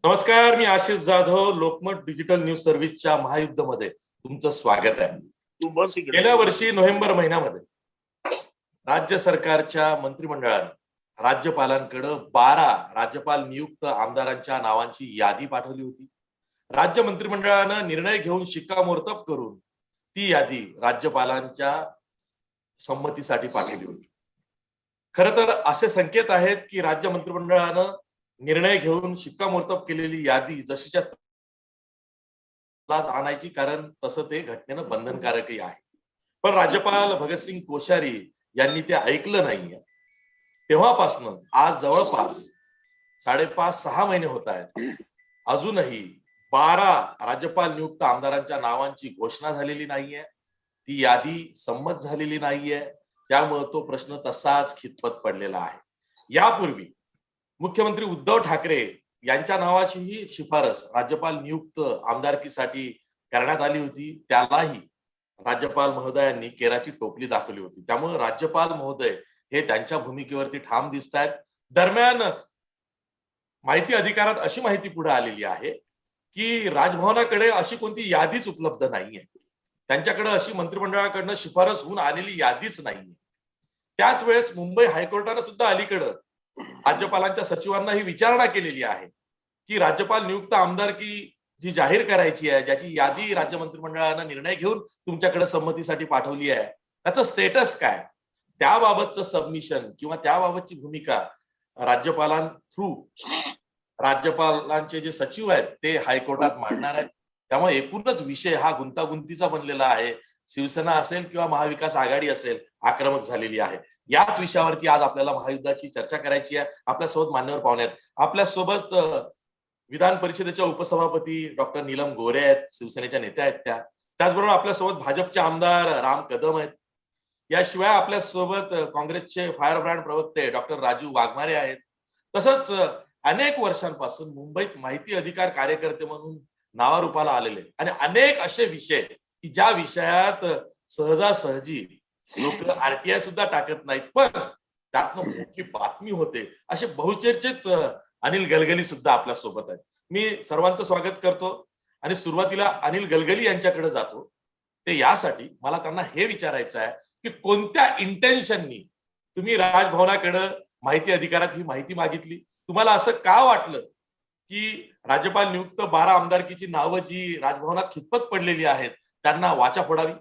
नमस्कार, मी Ashish Jadhav. Lokmat digital news सर्व्हिसच्या महायुद्धमध्ये तुमचं स्वागत आहे. गेल्या वर्षी नोव्हेंबर महिन्यामध्ये राज्य सरकारच्या मंत्रिमंडळाने राज्यपालांकडे 12 राज्यपाल नियुक्त आमदारांच्या नावांची यादी पाठवली होती. राज्य मंत्रिमंडळानं निर्णय घेऊन शिक्कामोर्तब करून ती यादी राज्यपालांच्या संमतीसाठी पाठवली होती. खरं तर असे संकेत आहेत की राज्य मंत्रिमंडळानं निर्णय घेऊन शिक्कामोर्तब केलेली यादी जशीच्या आणायची, कारण तसं ते घटनेनं बंधनकारकही आहे. पण राज्यपाल भगतसिंग कोश्यारी यांनी ते ऐकलं नाहीये. तेव्हापासनं आज जवळपास 5.5-6 महिने होत आहेत. अजूनही 12 राज्यपाल नियुक्त आमदारांच्या नावांची घोषणा झालेली नाहीये. ती यादी संमत झालेली नाहीये. त्यामुळे तो प्रश्न तसाच खितपत पडलेला आहे. यापूर्वी मुख्यमंत्री उद्धव ठाकरे यांच्या नावाचीही शिफारस राज्यपाल नियुक्त आमदारकीसाठी करण्यात आली होती. त्यालाही राज्यपाल महोदयांनी केराची टोपली दाखवली होती. त्यामुळे राज्यपाल महोदय हे त्यांच्या भूमिकेवरती ठाम दिसत आहेत. दरम्यान माहिती अधिकारात अशी माहिती पुढे आलेली आहे की राजभवनाकडे अशी कोणती यादीच उपलब्ध नाहीये. त्यांच्याकडे अशी मंत्रिमंडळाकडनं शिफारस होऊन आलेली यादीच नाहीये. त्याच वेळेस मुंबई हायकोर्टानं सुद्धा अलीकडं राज्यपालांच्या सचिवांना ही विचारणा केलेली आहे की राज्यपाल नियुक्त आमदारकी जी जाहीर करायची आहे, ज्याची यादी राज्य मंत्रिमंडळानं निर्णय घेऊन तुमच्याकडे संमतीसाठी पाठवली आहे, त्याचं स्टेटस काय, त्याबाबतचं सबमिशन किंवा त्याबाबतची भूमिका राज्यपालांचे जे सचिव आहेत ते हायकोर्टात मांडणार आहेत. त्यामुळे एकूणच विषय हा गुंतागुंतीचा बनलेला आहे. शिवसेना असेल किंवा महाविकास आघाडी असेल, आक्रमक झालेली आहे. याच विषयावरती आज आपल्याला महायुद्धाची चर्चा करायची आहे. आपल्यासोबत मान्यवर पाहुणे आहेत. आपल्यासोबत विधान परिषदेच्या उपसभापती डॉक्टर नीलम गोरे आहेत, शिवसेनेच्या नेत्या आहेत त्या. त्याचबरोबर आपल्यासोबत भाजपचे आमदार राम कदम आहेत. याशिवाय आपल्यासोबत काँग्रेसचे फायर ब्रँड प्रवक्ते डॉक्टर राजू वाघमारे आहेत. तसंच अनेक वर्षांपासून मुंबईत माहिती अधिकार कार्यकर्ते म्हणून नावारूपाला आलेले आणि अनेक असे विषय की ज्या विषयात सहजासहजी लोक आरटीआय सुद्धा टाकत नाहीत, पण त्यातनं मोठी बातमी होते, असे बहुचर्चित अनिल गलगली सुद्धा आपल्या सोबत आहेत. मी सर्वांचं स्वागत करतो आणि सुरुवातीला अनिल गलगली यांच्याकडे जातो. ते यासाठी मला त्यांना हे विचारायचं आहे की कोणत्या इंटेन्शननी तुम्ही राजभवनाकडे माहिती अधिकारात ही माहिती मागितली? तुम्हाला असं का वाटलं की राज्यपाल नियुक्त 12 आमदारकीची नावं जी राजभवनात खितपत पडलेली आहेत त्यांना वाचा फोडावी?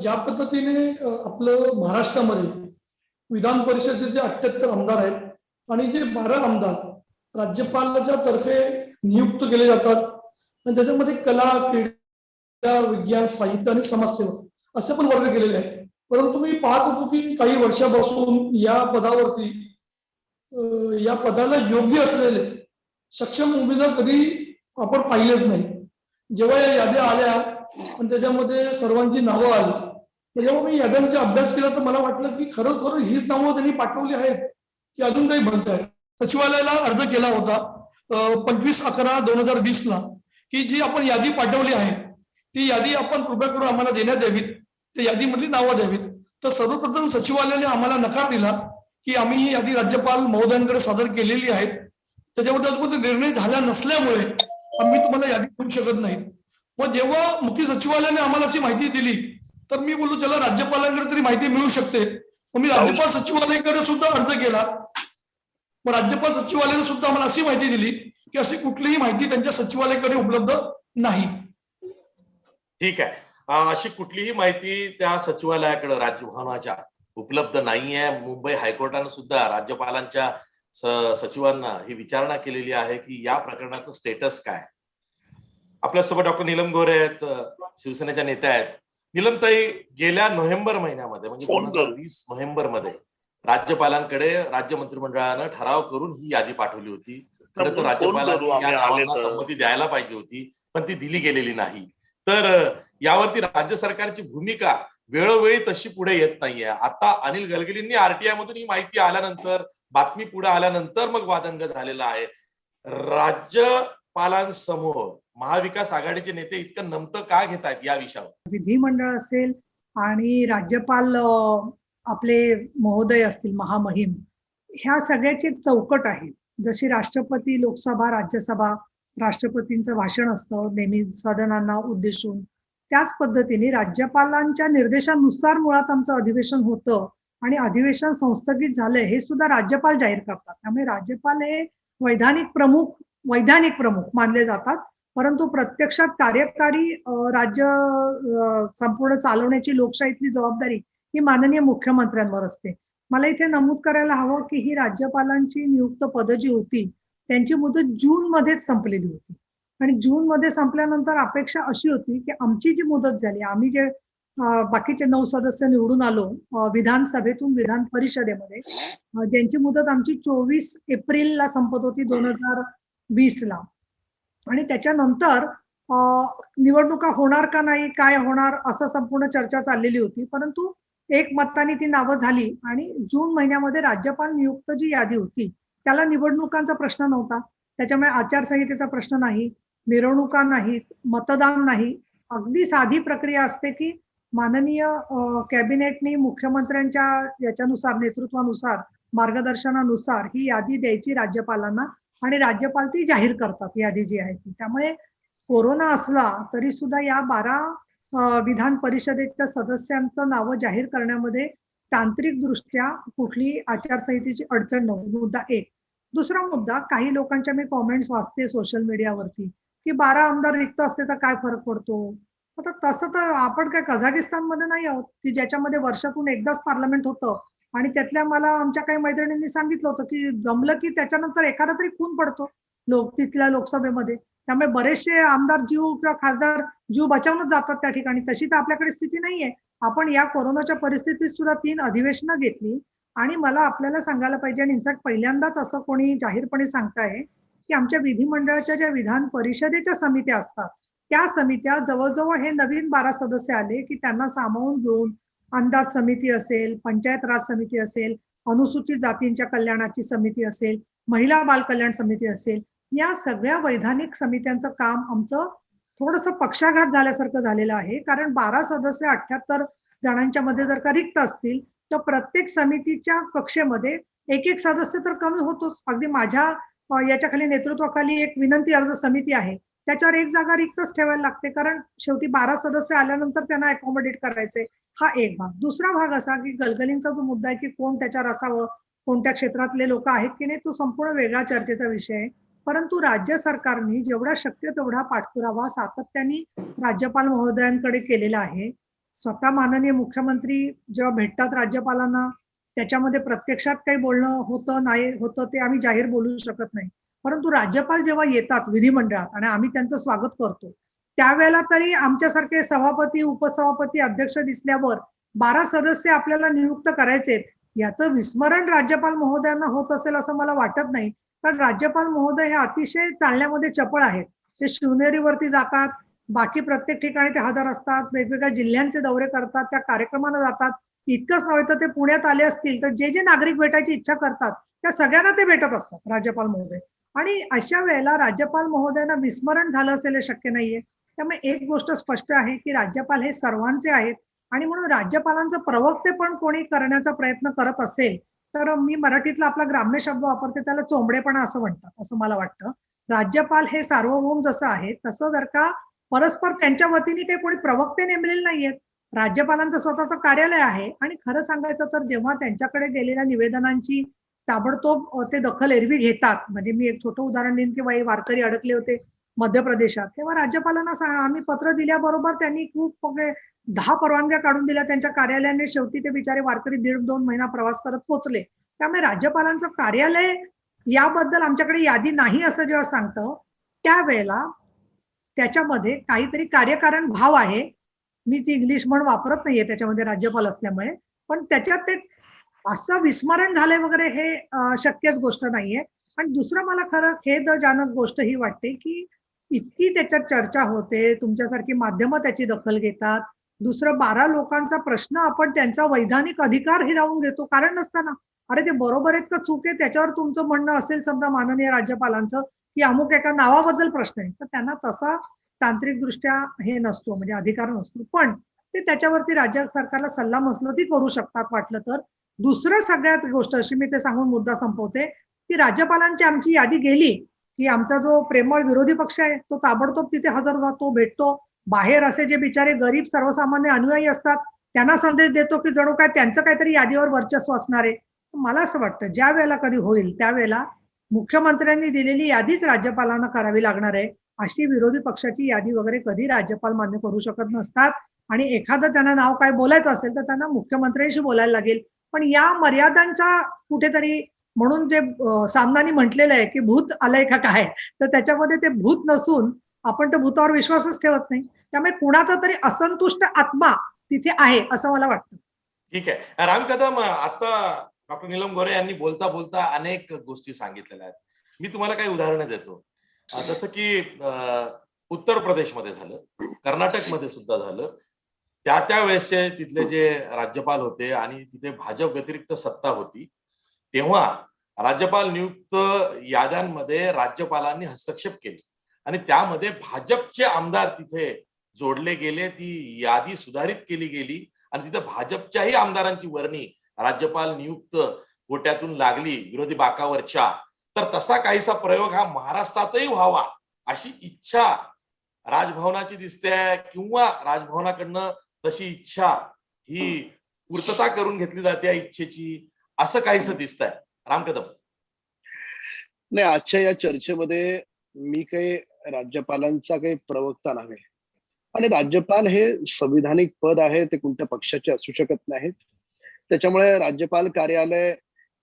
ज्या पद्धतीने आपलं महाराष्ट्रामध्ये विधान परिषदेचे 78 आमदार आहेत आणि जे 12 आमदार राज्यपालाच्या तर्फे नियुक्त केले जातात आणि त्याच्यामध्ये कला, क्रीडा, विज्ञान, साहित्य आणि समाजसेवा असे पण वर्ग केलेले आहेत. परंतु मी पाहत होतो की काही वर्षापासून या पदावरती या पदाला योग्य असलेले सक्षम उमेदवार कधी आपण पाहिलेच नाही. जेव्हा या याद्या आल्या आणि त्याच्यामध्ये सर्वांची नावं आली, त्याच्यामुळे मी याद्यांचा अभ्यास केला तर मला वाटलं की खरोखर हीच नावं त्यांनी पाठवली आहेत की अजून काही भलत. सचिवालयाला अर्ज केला होता 25/11/2020 ला की जी आपण यादी पाठवली आहे ती यादी आपण कृपया करून आम्हाला देण्यात यावीत, त्या यादीमधली नावं द्यावीत. तर सर्वप्रथम सचिवालयाने आम्हाला नकार दिला की आम्ही ही यादी राज्यपाल महोदयांकडे सादर केलेली आहे, त्याच्याबद्दल निर्णय झाला नसल्यामुळे आम्ही तुम्हाला यादी देऊ शकत नाही. मग जेव्हा मुख्य सचिवालयाने आम्हाला अशी माहिती दिली तर मी बोललो चला राज्यपालांकडे तरी माहिती मिळू शकते. मग मी राज्यपाल सचिवालयाकडे सुद्धा अर्ज केला. मग राज्यपाल सचिवालयाने सुद्धा आम्हाला अशी माहिती दिली की अशी कुठलीही माहिती त्यांच्या सचिवालयाकडे उपलब्ध नाही. ठीक आहे, अशी कुठलीही माहिती त्या सचिवालयाकडे राजभवनाच्या उपलब्ध नाहीये. मुंबई हायकोर्टानं सुद्धा राज्यपालांच्या सचिवांना ही विचारणा केलेली आहे की या प्रकरणाचं स्टेटस काय. आपल्यासोबत डॉक्टर नीलम गोरे आहेत, शिवसेनेच्या नेत्या आहेत. नीलमताई, गेल्या नोव्हेंबर महिन्यामध्ये म्हणजे 2020 नोव्हेंबरमध्ये राज्यपालांकडे राज्य मंत्रिमंडळानं ठराव करून ही यादी पाठवली होती. खरं तर राज्यपालांनी या नावांना संमती द्यायला पाहिजे होती, पण ती दिली गेलेली नाही. तर यावरती राज्य सरकारची भूमिका वेळोवेळी तशी पुढे येत नाहीये. आता अनिल गलगलींनी आरटीआय मधून ही माहिती आल्यानंतर, बातमी पुढे आल्यानंतर मग वादंग झालेला आहे. राज्यपालांसमोर महाविकास आघाडीचे नेते इतकं नमतं का घेत आहेत या विषयावर? विधिमंडळ असेल आणि राज्यपाल आपले महोदय असतील, महामहिम, ह्या सगळ्याची चौकट आहे. जशी राष्ट्रपती, लोकसभा, राज्यसभा, राष्ट्रपतींचं भाषण असतं नेहमी सदनांना उद्देशून, त्याच पद्धतीने राज्यपालांच्या निर्देशानुसार मुळात आमचं अधिवेशन होतं आणि अधिवेशन संस्थगित झालंय हे सुद्धा राज्यपाल जाहीर करतात. त्यामुळे राज्यपाल हे वैधानिक प्रमुख मानले जातात, परंतु प्रत्यक्षात कार्यकारी राज्य संपूर्ण चालवण्याची लोकशाहीतली जबाबदारी ही माननीय मुख्यमंत्र्यांवर असते. मला इथे नमूद करायला हवं की ही राज्यपालांची नियुक्त पदं जी होती त्यांची मुदत जून मध्येच संपलेली होती आणि जून मध्ये संपल्यानंतर अपेक्षा अशी होती की आमची जी मुदत झाली, आम्ही जे बाकीचे 9 सदस्य निवडून आलो विधानसभेतून विधान परिषदेमध्ये, ज्यांची मुदत आमची 24 एप्रिलला संपत होती 2020ला आणि त्याच्यानंतर निवडणुका होणार का नाही, काय होणार असं संपूर्ण चर्चा चाललेली होती. परंतु एक मताने ती नावं झाली आणि जून महिन्यामध्ये राज्यपाल नियुक्त जी यादी होती त्याला निवडणुकांचा प्रश्न नव्हता, त्याच्यामुळे आचारसंहितेचा प्रश्न नाही, मिरवणुका नाहीत, मतदान नाही. अगदी साधी प्रक्रिया असते की माननीय कॅबिनेटनी मुख्यमंत्र्यांच्या याच्यानुसार, नेतृत्वानुसार, मार्गदर्शनानुसार ही यादी द्यायची राज्यपालांना आणि राज्यपाल ती जाहीर करतात यादी जी आहे ती. त्यामुळे कोरोना असला तरी सुद्धा या 12 विधान परिषदेच्या सदस्यांचं नावं जाहीर करण्यामध्ये तांत्रिकदृष्ट्या कुठली आचारसंहितेची अडचण नव्हती. मुद्दा एक. दुसरा मुद्दा, काही लोकांच्या मी कॉमेंट्स वाचते सोशल मीडियावरती की 12 आमदार रिक्त असते तर काय फरक पडतो. आता तसं तर आपण काय कझाकिस्तानमध्ये नाही आहोत की ज्याच्यामध्ये वर्षातून एकदाच पार्लमेंट होतं आणि त्यातल्या मला आमच्या काही मैत्रिणींनी सांगितलं होतं की जमलं की त्याच्यानंतर एखादा तरी खून पडतो तिथल्या लोकसभेमध्ये. त्यामुळे बरेचसे आमदार जीव किंवा खासदार जीव बचावूनच जातात त्या ठिकाणी. तशी तर आपल्याकडे स्थिती नाहीये. आपण या कोरोनाच्या परिस्थितीत सुद्धा 3 अधिवेशनं घेतली आणि मला आपल्याला सांगायला पाहिजे, आणि इनफॅक्ट पहिल्यांदाच असं कोणी जाहीरपणे सांगताय की आमच्या विधिमंडळाच्या ज्या विधान परिषदेच्या समित्या असतात त्या समित्या जवळजवळ हे नवीन 12 सदस्य आले की त्यांना सामावून घेऊन अंदाज समिती असेल, पंचायत राज समिती असेल, अनुसूचित जातींच्या कल्याणाची समिती असेल, महिला बाल कल्याण समिती असेल, या सगळ्या वैधानिक समित्यांचं काम आमचं थोडंसं पक्षाघात झाल्यासारखं झालेलं आहे. कारण 12 सदस्य 78 जणांच्या मध्ये जर का रिक्त असतील तर प्रत्येक समितीच्या कक्षेमध्ये एक सदस्य तर कमी होतोच. अगदी माझ्या याच्या खाली नेतृत्वाखाली एक विनंती अर्ज समिती आहे, त्याच्यावर एक जागा रिक्तच ठेवायला लागते, कारण शेवटी 12 सदस्य आल्यानंतर त्यांना अकोमोडेट करायचे. हा एक भाग. दुसरा भाग असा की गलगलींचा जो मुद्दा आहे की कोण त्याच्यावर असावं, कोणत्या क्षेत्रातले लोक आहेत की नाही, तो संपूर्ण वेगळा चर्चेचा विषय आहे. परंतु राज्य सरकारने जेवढा शक्य तेवढा पाठपुरावा सातत्याने राज्यपाल महोदयांकडे केलेला आहे. स्वतः माननीय मुख्यमंत्री जेव्हा भेटतात राज्यपालांना त्याच्यामध्ये प्रत्यक्षात काही बोलणं होतं नाही होतं ते आम्ही जाहीर बोलू शकत नाही, परंतु राज्यपाल जेव्हा येतात विधिमंडळात आणि आम्ही त्यांचं स्वागत करतो त्यावेळेला तरी आमच्यासारखे सभापती, उपसभापती, अध्यक्ष दिसल्यावर 12 सदस्य आपल्याला नियुक्त करायचेत याचं विस्मरण राज्यपाल महोदयांना होत असेल असं मला वाटत नाही. कारण राज्यपाल महोदय हे अतिशय चालण्यामध्ये चपळ आहेत. ते शिवनेरीवरती जातात, बाकी प्रत्येक ठिकाणी ते हजर असतात, वेगवेगळ्या जिल्ह्यांचे दौरे करतात, त्या कार्यक्रमांना जातात. इतकंच नव्हे तर ते पुण्यात आले असतील तर जे जे नागरिक भेटायची इच्छा करतात त्या सगळ्यांना ते भेटत असतात राज्यपाल महोदय. आणि अशा वेळेला राज्यपाल महोदयांना विस्मरण झालं असेल हे शक्य नाहीये. त्यामुळे एक गोष्ट स्पष्ट आहे की राज्यपाल हे सर्वांचे आहेत आणि म्हणून राज्यपालांचं प्रवक्ते पण कोणी करण्याचा प्रयत्न करत असेल तर मी मराठीतला आपला ग्राम्य शब्द वापरते, त्याला चोंबडेपणा असं म्हणतात असं मला वाटतं. राज्यपाल हे सार्वभौम जसं आहे तसं जर का परस्पर त्यांच्या वतीने काही कोणी प्रवक्ते नेमलेले नाहीयेत. राज्यपालांचं स्वतःचं कार्यालय आहे आणि खरं सांगायचं तर जेव्हा त्यांच्याकडे गेलेल्या निवेदनांची ताबडतोब ते दखल एरवी घेतात, म्हणजे मी एक छोटं उदाहरण देईन की बाई वारकरी अडकले होते मध्य प्रदेशात, तेव्हा राज्यपालांना आम्ही पत्र दिल्याबरोबर त्यांनी खूप 10 परवानग्या काढून दिल्या त्यांच्या कार्यालयाने. शेवटी ते बिचारे वारकरी 1.5-2 महिना प्रवास करत पोहोचले. त्यामुळे राज्यपालांचं कार्यालय याबद्दल आमच्याकडे यादी नाही असं जेव्हा सांगतं त्यावेळेला त्याच्यामध्ये काहीतरी कार्यकारण भाव आहे. मी ती इंग्लिश म्हण वापरत नाहीये त्याच्यामध्ये राज्यपाल असल्यामुळे, पण त्याच्यात ते असं विस्मरण झालंय वगैरे हे शक्यच गोष्ट नाहीये. आणि दुसरं मला खरं खेदजनक गोष्ट ही वाटते की इतकी त्याच्यात चर्चा होते, तुमच्यासारखी माध्यमं त्याची दखल घेतात. दुसरं 12 लोकांचा प्रश्न आपण त्यांचा वैधानिक अधिकार हिरावून घेतो कारण नसताना. अरे ते बरोबर आहेत का चूक आहे त्याच्यावर तुमचं म्हणणं असेल समजा माननीय राज्यपालांचं की अमुक एका नावाबद्दल प्रश्न आहे, तर त्यांना तसा तांत्रिकदृष्ट्या हे नसतो, म्हणजे अधिकार नसतो. पण ते त्याच्यावरती राज्य सरकारला सल्ला मसलती करू शकतात वाटलं तर. दुसरं सगळ्यात गोष्ट अशी मी ते सांगून मुद्दा संपवते की राज्यपालांची आमची यादी गेली की आमचा जो प्रेमळ विरोधी पक्ष आहे तो ताबडतोब तिथे हजर होतो, भेटतो. बाहेर असे जे बिचारे गरीब सर्वसामान्य अनुयायी असतात त्यांना संदेश देतो की जणू काय त्यांचं काहीतरी यादीवर वर्चस्व असणार आहे. मला असं वाटतं ज्या वेळेला कधी होईल त्यावेळेला मुख्यमंत्र्यांनी दिलेली यादीच राज्यपालांना करावी लागणार आहे. अशी विरोधी पक्षाची यादी वगैरे कधी राज्यपाल मान्य करू शकत नसतात. आणि एखादं त्यांना नाव काय बोलायचं असेल तर त्यांना मुख्यमंत्र्यांशी बोलायला लागेल. पण या मर्यादांचा कुठेतरी म्हणून जे सामनानी म्हटलेलं आहे की भूत आलंय का काय, तर त्याच्यामध्ये ते भूत नसून आपण त्या भूतावर विश्वासच ठेवत नाही. त्यामुळे कुणाचा तरी असंतुष्ट आत्मा तिथे आहे असं मला वाटतं. ठीक आहे. राम कदम, आता डॉक्टर नीलम गोरे यांनी बोलता बोलता अनेक गोष्टी सांगितलेल्या आहेत. मी तुम्हाला काही उदाहरणं देतो. जसं की उत्तर प्रदेशमध्ये झालं, कर्नाटकमध्ये सुद्धा झालं. त्या वेळेसचे तिथले जे राज्यपाल होते आणि तिथे भाजप व्यतिरिक्त सत्ता होती, तेव्हा राज्यपाल नियुक्त याद्यांमध्ये राज्यपालांनी हस्तक्षेप केले आणि त्यामध्ये भाजपचे आमदार तिथे जोडले गेले. ती यादी सुधारित केली गेली आणि तिथे भाजपच्याही आमदारांची वर्णी राज्यपाल नियुक्त कोट्यातून लागली विरोधी बाकावरच्या. तर तसा काहीसा प्रयोग हा महाराष्ट्रातही व्हावा अशी इच्छा राजभवनाची दिसते किंवा राजभवनाकडनं तशी इच्छा ही पूर्तता करून घेतली जाते या इच्छेची, असं काहीसं दिसतंय. राम कदम. नाही, आजच्या या चर्चेमध्ये मी काही राज्यपालांचा काही प्रवक्ता नव्हे आणि राज्यपाल हे संविधानिक पद आहे, ते कोणत्या पक्षाचे असू शकत नाहीत. त्याच्यामुळे राज्यपाल कार्यालय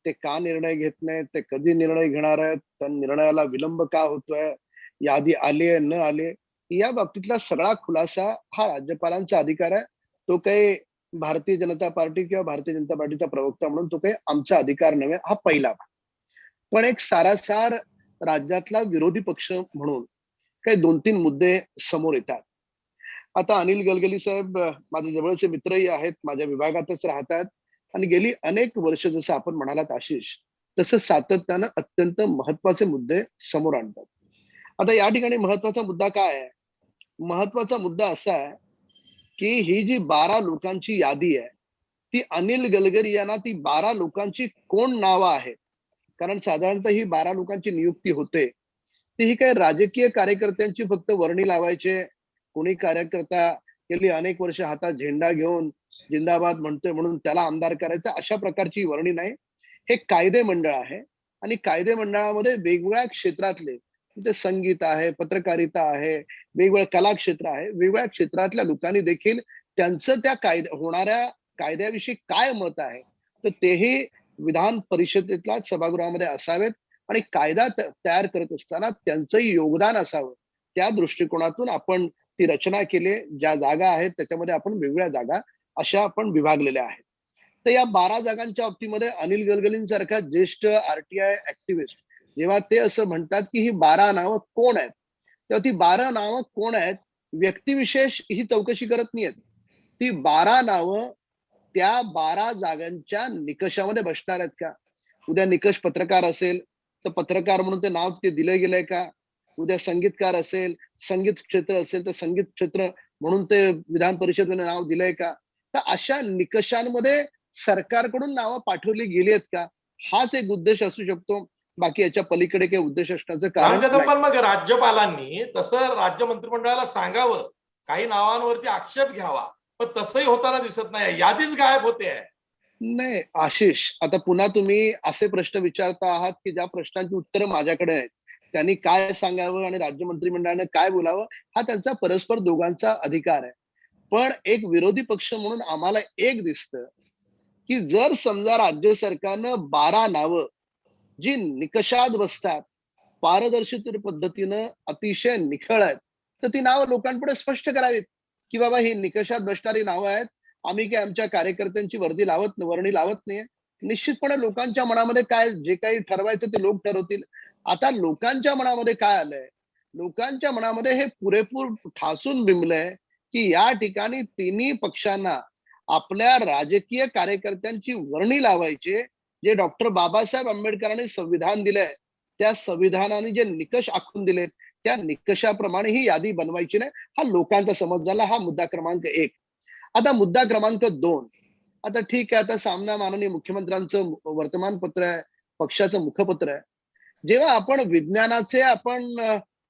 ते का निर्णय घेत नाहीत, ते कधी निर्णय घेणार आहेत, त्या निर्णयाला विलंब का होतोय, यादी आली आहे न आली, या बाबतीतला सगळा खुलासा हा राज्यपालांचा अधिकार आहे. तो काही भारतीय जनता पार्टी किंवा भारतीय जनता पार्टीचा प्रवक्ता म्हणून तो काही आमचा अधिकार नव्हे. हा पहिला. पण एक सारासार राज्यातला विरोधी पक्ष म्हणून काही 2-3 मुद्दे समोर येतात. आता अनिल गलगली साहेब माझे जवळचे मित्रही आहेत, माझ्या विभागातच राहतात आणि गेली अनेक वर्ष जसं आपण म्हणालात आशिष, तसं सातत्यानं अत्यंत महत्वाचे मुद्दे समोर आणतात. आता या ठिकाणी महत्वाचा मुद्दा काय आहे? महत्वाचा मुद्दा असा आहे की ही जी 12 लोकांची यादी आहे, ती अनिल गलगरी यांना ती 12 लोकांची कोण नावं आहेत? कारण साधारणतः ही 12 लोकांची नियुक्ती होते ती ही काही राजकीय कार्यकर्त्यांची फक्त वर्णी लावायचे. कोणी कार्यकर्ता गेली अनेक वर्ष हातात झेंडा घेऊन जिंदाबाद म्हणतोय म्हणून त्याला आमदार करायचं, अशा प्रकारची वर्णी नाही. हे कायदे मंडळ आहे आणि कायदे मंडळामध्ये वेगवेगळ्या क्षेत्रातले, म्हणजे संगीत आहे, पत्रकारिता आहे, वेगवेगळ्या कला क्षेत्र आहे, वेगवेगळ्या क्षेत्रातल्या लोकांनी देखील त्यांचं त्या होणाऱ्या कायद्याविषयी काय मत आहे तर तेही विधान परिषदेतल्या सभागृहामध्ये असावेत आणि कायदा तयार करत असताना त्यांचंही योगदान असावं. त्या दृष्टिकोनातून आपण ती रचना केली. ज्या जागा आहेत त्याच्यामध्ये आपण वेगवेगळ्या जागा अशा आपण विभागलेल्या आहेत. तर या 12 जागांच्या बाबतीमध्ये अनिल गलगलींसारखा ज्येष्ठ आरटीआय ऍक्टिव्हिस्ट जेव्हा ते असं म्हणतात की ही 12 नावं कोण आहेत, तेव्हा ती 12 नावं कोण आहेत व्यक्तिविशेष ही चौकशी करत नाहीयेत. ती 12 नावं त्या 12 जागांच्या निकषामध्ये बसणार आहेत का? उद्या निकष पत्रकार असेल तर पत्रकार म्हणून ते नाव ते दिलं गेलंय का? उद्या संगीतकार असेल, संगीत क्षेत्र असेल तर संगीत क्षेत्र म्हणून ते विधान परिषदेने नाव दिलंय का? तर अशा निकषांमध्ये सरकारकडून नावं पाठवली गेली आहेत का? हाच एक उद्देश असू शकतो. बाकी याच्या पलीकडे काही उद्देश असण्याचं कारण राम कदम, नाही. पण मग राज्यपालांनी तसं राज्य मंत्रिमंडळाला सांगावं, काही नावांवरती आक्षेप घ्यावा, पण तसंही होताना दिसत नाही. यादीच गायब होते आहे. नाही आशिष, आता पुन्हा तुम्ही असे प्रश्न विचारता आहात की ज्या प्रश्नांची उत्तरं माझ्याकडे आहेत. त्यांनी काय सांगावं आणि राज्य मंत्रिमंडळाने काय बोलावं हा त्यांचा परस्पर दोघांचा अधिकार आहे. पण एक विरोधी पक्ष म्हणून आम्हाला एक दिसतं की जर समजा राज्य सरकारनं 12 नावं जी निकषात बसतात, पारदर्शी पद्धतीनं अतिशय निखळ आहेत, तर ती नावं लोकांपुढे स्पष्ट करावीत की बाबा ही निकषात बसणारी नावं आहेत. आम्ही काय आमच्या कार्यकर्त्यांची वर्णी लावत नाहीये. निश्चितपणे लोकांच्या मनामध्ये काय जे काही ठरवायचं ते लोक ठरवतील. आता लोकांच्या मनामध्ये काय आलंय? लोकांच्या मनामध्ये हे पुरेपूर ठासून बिंबलंय की या ठिकाणी तिन्ही पक्षांना आपल्या राजकीय कार्यकर्त्यांची वर्णी लावायची, जे डॉक्टर बाबासाहेब आंबेडकरांनी संविधान दिलंय त्या संविधानाने जे निकष आखून दिलेत त्या निकषाप्रमाणे ही यादी बनवायची नाही. हा लोकांचा समज झाला. हा मुद्दा क्रमांक 1. आता मुद्दा क्रमांक 2. आता ठीक आहे, आता सामना माननीय मुख्यमंत्र्यांचं वर्तमानपत्र आहे, पक्षाचं मुखपत्र आहे. जेव्हा आपण विज्ञानाचे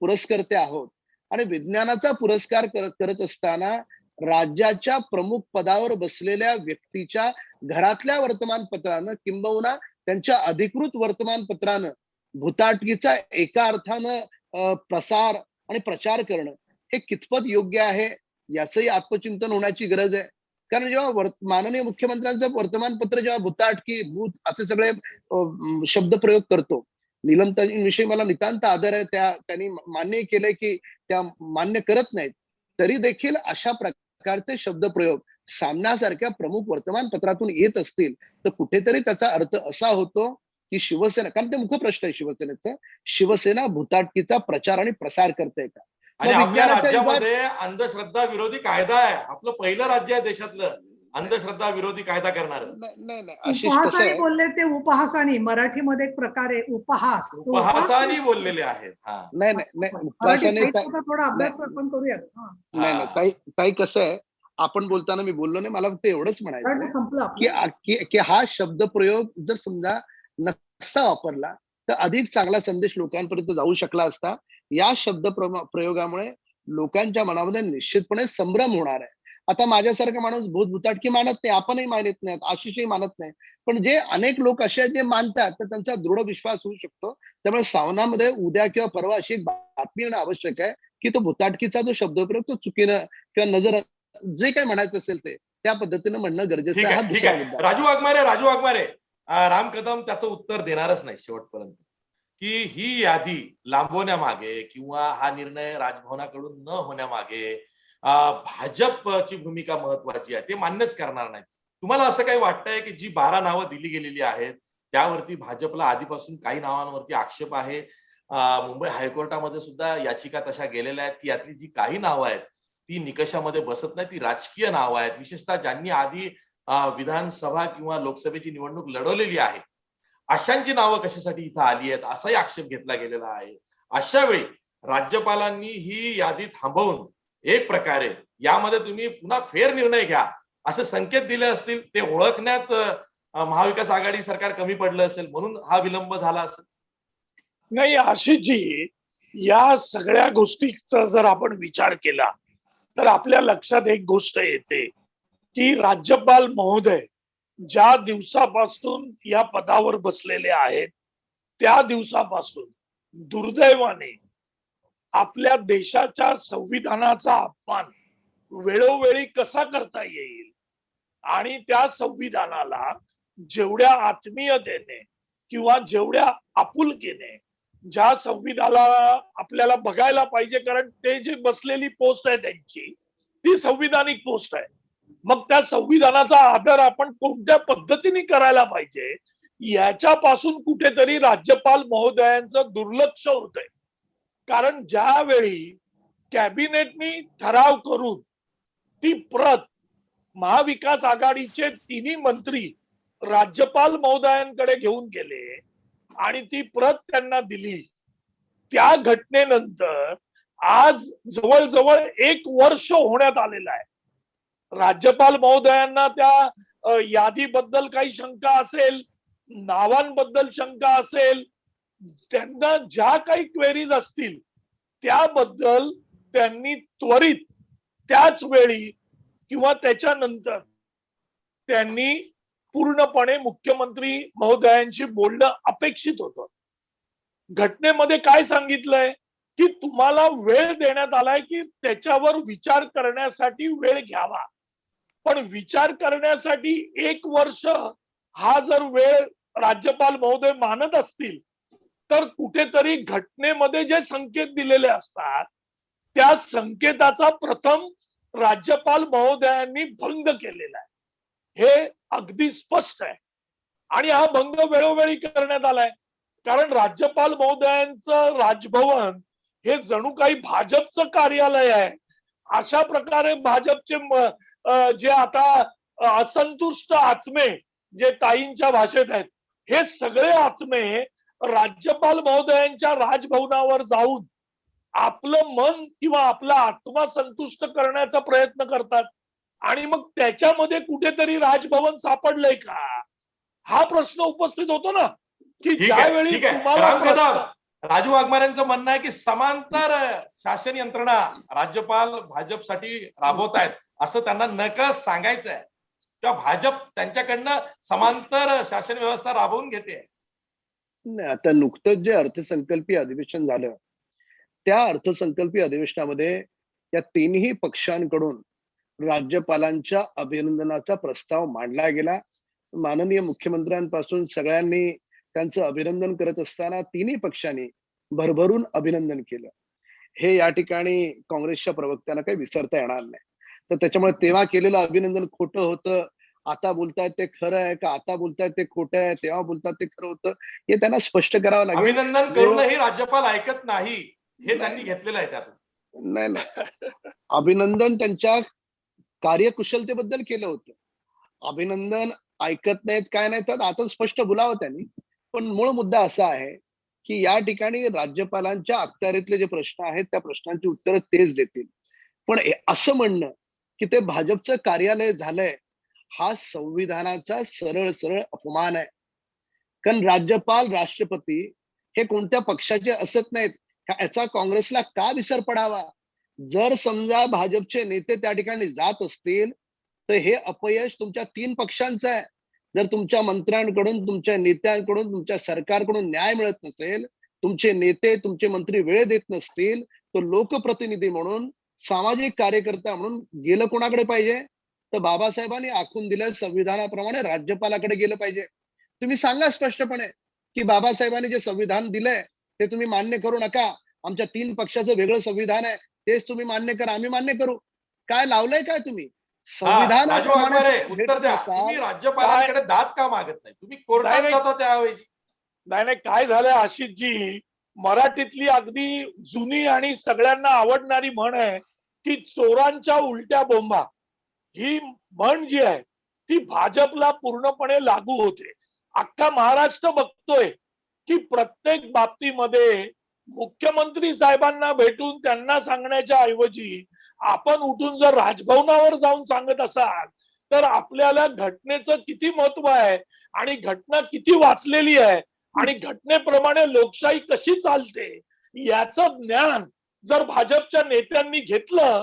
पुरस्कर्ते आहोत आणि विज्ञानाचा पुरस्कार करत असताना राज्याच्या प्रमुख पदावर बसलेल्या व्यक्तीच्या घरातल्या वर्तमानपत्रानं किंबहुना त्यांच्या अधिकृत वर्तमानपत्रानं भुताटकीचा एका अर्थानं प्रसार आणि प्रचार करणं हे कितपत योग्य आहे याचंही आत्मचिंतन होण्याची गरज आहे. कारण जेव्हा माननीय मुख्यमंत्र्यांचं वर्तमानपत्र जेव्हा भुताटकी भूत असे सगळे शब्दप्रयोग करतो, निलमताईंविषयी मला नितांत आदर आहे, त्यांनी मान्य केलंय की त्या मान्य करत नाहीत, तरी देखील अशा प्रकारचे शब्दप्रयोग सामनासारख्या प्रमुख वर्तमानपत्रातून येत असतील तर कुठेतरी त्याचा अर्थ असा होतो की शिवसेना, कारण ते मुखप्रश्न आहे शिवसेनेचं, शिवसेना भुताटकीचा प्रचार आणि प्रसार करते का? आणि मग आपल्या विज्ञानाच्या राज्यामध्ये अंधश्रद्धा विरोधी कायदा आहे. आपलं पहिलं राज्य आहे देशातलं अंधश्रद्धा विरोधी कायदा करणार. नाही आशिष, कसं उपहासाने आहे, बोलले ते उपहासानी, मराठीमध्ये एक प्रकार आहे उपहास, तो उपहासानी बोललेले आहेत. नाही मराठी उपहासाने साहित्याचा थोडा अभ्यास आपण करूयात. नाही ताई कसं आहे, आपण बोलताना मी बोललो नाही, मला फक्त एवढंच म्हणायचं कारण संपलं आपलं. की हा शब्दप्रयोग जर समजा नसता वापरला तर अधिक चांगला संदेश लोकांपर्यंत जाऊ शकला असता. या शब्द प्रयोगामुळे लोकांच्या मनामध्ये निश्चितपणे संभ्रम होणार आहे. आता माझ्यासारखा माणूस भूतभुताटकी मानत नाही, आपणही मानत नाहीत, आशिषही मानत नाही, पण जे अनेक लोक असे आहेत जे मानतात तर त्यांचा दृढ विश्वास होऊ शकतो. त्यामुळे सावनामध्ये उद्या किंवा परवा अशी एक बातमी येणं आवश्यक आहे की तो भुताटकीचा जो शब्दप्रयोग तो चुकीनं किंवा नजर जे काही म्हणायचं असेल ते त्या पद्धतीनं म्हणणं गरजेचं आहे. हा ठीक आहे. राजू वाघमारे राम कदम त्याचं उत्तर देणारच नाही शेवटपर्यंत, की ही यादी लांबवण्यामागे किंवा हा निर्णय राजभवनाकडून न होण्यामागे भाजपची भूमिका महत्वाची आहे, ते मान्यच करणार नाही. तुम्हाला असं काही वाटतंय की जी 12 नावं दिली गेलेली आहेत त्यावरती भाजपला आधीपासून काही नावांवरती आक्षेप आहे? मुंबई हायकोर्टामध्ये सुद्धा याचिका तशा गेलेल्या आहेत की यातली जी काही नावं आहेत ती निकषामध्ये बसत नाही, ती राजकीय नावं आहेत, विशेषतः ज्यांनी आधी विधानसभा किंवा लोकसभेची निवडणूक लढवलेली आहे अशांची नावं कशासाठी इथं आली आहेत असाही आक्षेप घेतला गेलेला आहे. अशा वेळी राज्यपालांनी ही यादी थांबवून एक प्रकारे यामध्ये तुम्ही पुन्हा फेर निर्णय घ्या असे संकेत दिले असतील, ते ओळखण्यात महाविकास आघाडी सरकार कमी पडलं असेल म्हणून हा विलंब झाला असेल. नाही आशिषजी, या सगळ्या गोष्टीचा जर आपण विचार केला तर आपल्या लक्षात एक गोष्ट येते की राज्यपाल महोदय ज्या दिवसापासून या पदावर बसलेले आहेत त्या दिवसापासून दुर्दैवाने आपल्या देशाच्या संविधानाचा अपमान वेळोवेळी कसा करता येईल आणि त्या संविधानाला जेवढ्या आत्मीयतेने किंवा जेवढ्या आपुलकीने ज्या संविधानाला आपल्याला बघायला पाहिजे, कारण ते जे बसलेली पोस्ट आहे त्यांची ती संविधानिक पोस्ट आहे, मग त्या संविधानाचा आदर आपण कोणत्या पद्धतीने करायला पाहिजे याच्यापासून कुठेतरी राज्यपाल महोदयांचं दुर्लक्ष होतंय. कारण ज्यावेळी कॅबिनेटनी ठराव करून ती प्रत महाविकास आघाडीचे तिन्ही मंत्री राज्यपाल महोदयांकडे घेऊन गेले आणि ती प्रत त्यांना दिली, त्या घटनेनंतर आज जवळजवळ 1 वर्ष होण्यात आलेलं आहे. राज्यपाल महोदयांना त्या यादीबद्दल काही शंका असेल, नावांबद्दल शंका असेल, त्यांना ज्या काही क्वेरीज असतील त्याबद्दल त्यांनी त्वरित त्याच वेळी किंवा त्याच्यानंतर त्यांनी पूर्णपणे मुख्यमंत्री महोदयांशी बोलणं अपेक्षित होतं. घटनेमध्ये काय सांगितलंय की तुम्हाला वेळ देण्यात आलाय की त्याच्यावर विचार करण्यासाठी वेळ घ्यावा, पण विचार करण्यासाठी 1 वर्ष हा जर वेळ राज्यपाल महोदय मानत असतील तर कुठेतरी घटनेमध्ये जे संकेत दिलेले असतात त्या संकेताचा प्रथम राज्यपाल महोदयांनी भंग केलेला आहे, हे अगदी स्पष्ट आहे. आणि हा भंग वेळोवेळी करण्यात आलाय, कारण राज्यपाल महोदयांचं राजभवन हे जणू काही भाजपचं कार्यालय आहे. अशा प्रकारे भाजपचे जे आता असंतुष्ट आत्मे जे ताईंच्या भाषेत आहेत, हे सगळे आत्मे राज्यपाल महोदयांच्या राजभवनावर जाऊन आपलं मन किंवा आपला आत्मा संतुष्ट करण्याचा प्रयत्न करतात. आणि मग त्याच्यामध्ये कुठेतरी राजभवन सापडलंय का हा प्रश्न उपस्थित होतो ना. की ठीक आहे, ज्यावेळी ठीक आहे. तुम्हाला राम कदम, प्रश्न- राजू वाघमारेंचं म्हणणं आहे की समांतर शासन यंत्रणा राज्यपाल भाजपसाठी राबवत आहेत असं त्यांना नकळत सांगायचं आहे किंवा भाजप त्यांच्याकडनं समांतर शासन व्यवस्था राबवून घेते. नाही, आता नुकतंच जे अर्थसंकल्पीय अधिवेशन झालं त्या अर्थसंकल्पीय अधिवेशनामध्ये या तिन्ही पक्षांकडून राज्यपालांच्या अभिनंदनाचा प्रस्ताव मांडला गेला. माननीय मुख्यमंत्र्यांपासून सगळ्यांनी त्यांचं अभिनंदन करत असताना तिन्ही पक्षांनी भरभरून अभिनंदन केलं. हे या ठिकाणी काँग्रेसच्या प्रवक्त्यांना काही विसरता येणार नाही. तर त्याच्यामुळे तेव्हा केलेलं अभिनंदन खोटं होतं, आता बोलतायत ते खरं आहे का, आता बोलतायत ते खोटं आहे, तेव्हा बोलतात ते खरं होतं, हे त्यांना स्पष्ट करावं लागेल. अभिनंदन करूनही राज्यपाल ऐकत नाही हे त्यांनी घेतलेलं आहे त्यातून. नाही, अभिनंदन त्यांच्या कार्यकुशलतेबद्दल केलं होतं. अभिनंदन ऐकत नाहीत काय नाही तर आता स्पष्ट बोलावं त्यांनी. पण मूळ मुद्दा असा आहे की या ठिकाणी राज्यपालांच्या अखत्यारीतले जे प्रश्न आहेत त्या प्रश्नांची उत्तरं तेच देतील. पण असं म्हणणं की ते भाजपचं कार्यालय झालंय हा संविधानाचा सरळ सरळ अपमान आहे. कारण राज्यपाल राष्ट्रपती हे कोणत्या पक्षाचे असत नाहीत. याचा काँग्रेसला का विसर पडावा? जर समजा भाजपचे नेते त्या ठिकाणी जात असतील तर हे अपयश तुमच्या तीन पक्षांचं आहे. जर तुमच्या मंत्र्यांकडून, तुमच्या नेत्यांकडून, तुमच्या सरकारकडून न्याय मिळत नसेल, तुमचे नेते, तुमचे मंत्री वेळ देत नसतील, तर लोकप्रतिनिधी म्हणून, सामाजिक कार्यकर्ता म्हणून गेलं कोणाकडे पाहिजे? तर बाबासाहेबांनी आखून दिल्या संविधानाप्रमाणे राज्यपालाकडे गेलं पाहिजे. तुम्ही सांगा स्पष्टपणे की बाबासाहेबांनी जे संविधान दिलंय ते तुम्ही मान्य करू नका. आमच्या तीन पक्षाचं वेगळं संविधान आहे, तेच तुम्ही मान्य करा, आम्ही मान्य करू. काय लावलंय काय तुम्ही? राजू वाघमारे संविधानाप्रमाणे उत्तर द्या. तुम्ही राज्यपालांकडे दाद का मागत नाही? तुम्ही कोर्टात नाही. जाता त्याऐवजी. नाही, काय झालंय आशिषजी, मराठीतली अगदी जुनी आणि सगळ्यांना आवडणारी म्हण आहे की चोरांच्या उलट्या बोंबा. ही म्हण जी आहे ती भाजपला पूर्णपणे लागू होते. अख्खा महाराष्ट्र बघतोय की प्रत्येक बाबतीमध्ये मुख्यमंत्री साहेबांना भेटून त्यांना सांगण्याच्या ऐवजी आपण उठून जर राजभवनावर जाऊन सांगत असाल तर आपल्याला घटनेचं किती महत्व आहे आणि घटना किती वाचलेली आहे आणि घटनेप्रमाणे लोकशाही कशी चालते याचं ज्ञान जर भाजपच्या नेत्यांनी घेतलं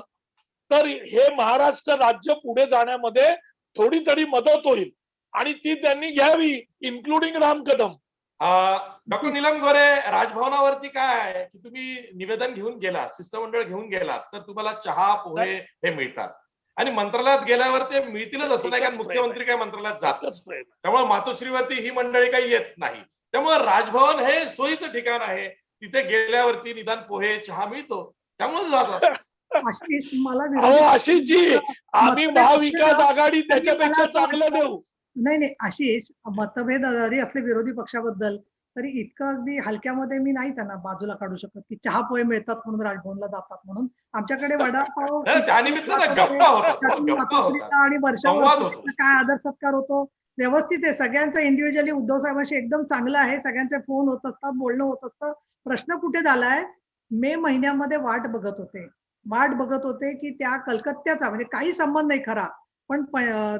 तर हे महाराष्ट्र राज्य पुढे जाण्यामध्ये थोडी तरी मदत होईल आणि ती त्यांनी घ्यावी, इन्क्लुडिंग राम कदम. डॉक्टर नीलम गोरे, राजभवनावरती काय आहे की तुम्ही निवेदन घेऊन गेलात, शिष्टमंडळ घेऊन गेलात तर तुम्हाला चहा पोहे हे मिळतात आणि मंत्रालयात गेल्यावर ते मिळतीलच असं नाही, कारण मुख्यमंत्री काय मंत्रालयात जातच. त्यामुळे मातोश्रीवरती ही मंडळी काही येत नाही. त्यामुळे राजभवन हे सोयीचं ठिकाण आहे. तिथे गेल्यावरती निदान पोहे चहा मिळतो, त्यामुळे जातात. आशिष, मला आशिषजी, आम्ही महाविकास आघाडी त्याच्यापेक्षा चांगलं देऊ. नाही, आशिष, मतभेद जरी असले विरोधी पक्षाबद्दल तरी इतकं अगदी हलक्यामध्ये मी नाही त्यांना बाजूला काढू शकत की चहा पोहे मिळतात म्हणून राजभवनला जातात म्हणून. आमच्याकडे वडापाव त्यानिमित्तानं गप्पा होतात, आणि वर्षावर काय आदर सत्कार होतो, व्यवस्थित आहे. सगळ्यांचं इंडिव्हिज्युअली उद्धव साहेबांशी एकदम चांगलं आहे. सगळ्यांचे फोन होत असतात, बोलणं होत असतं. प्रश्न कुठे झालाय? मे महिन्यामध्ये वाट बघत होते की त्या कलकत्त्याचा, म्हणजे काही संबंध नाही खरा, पण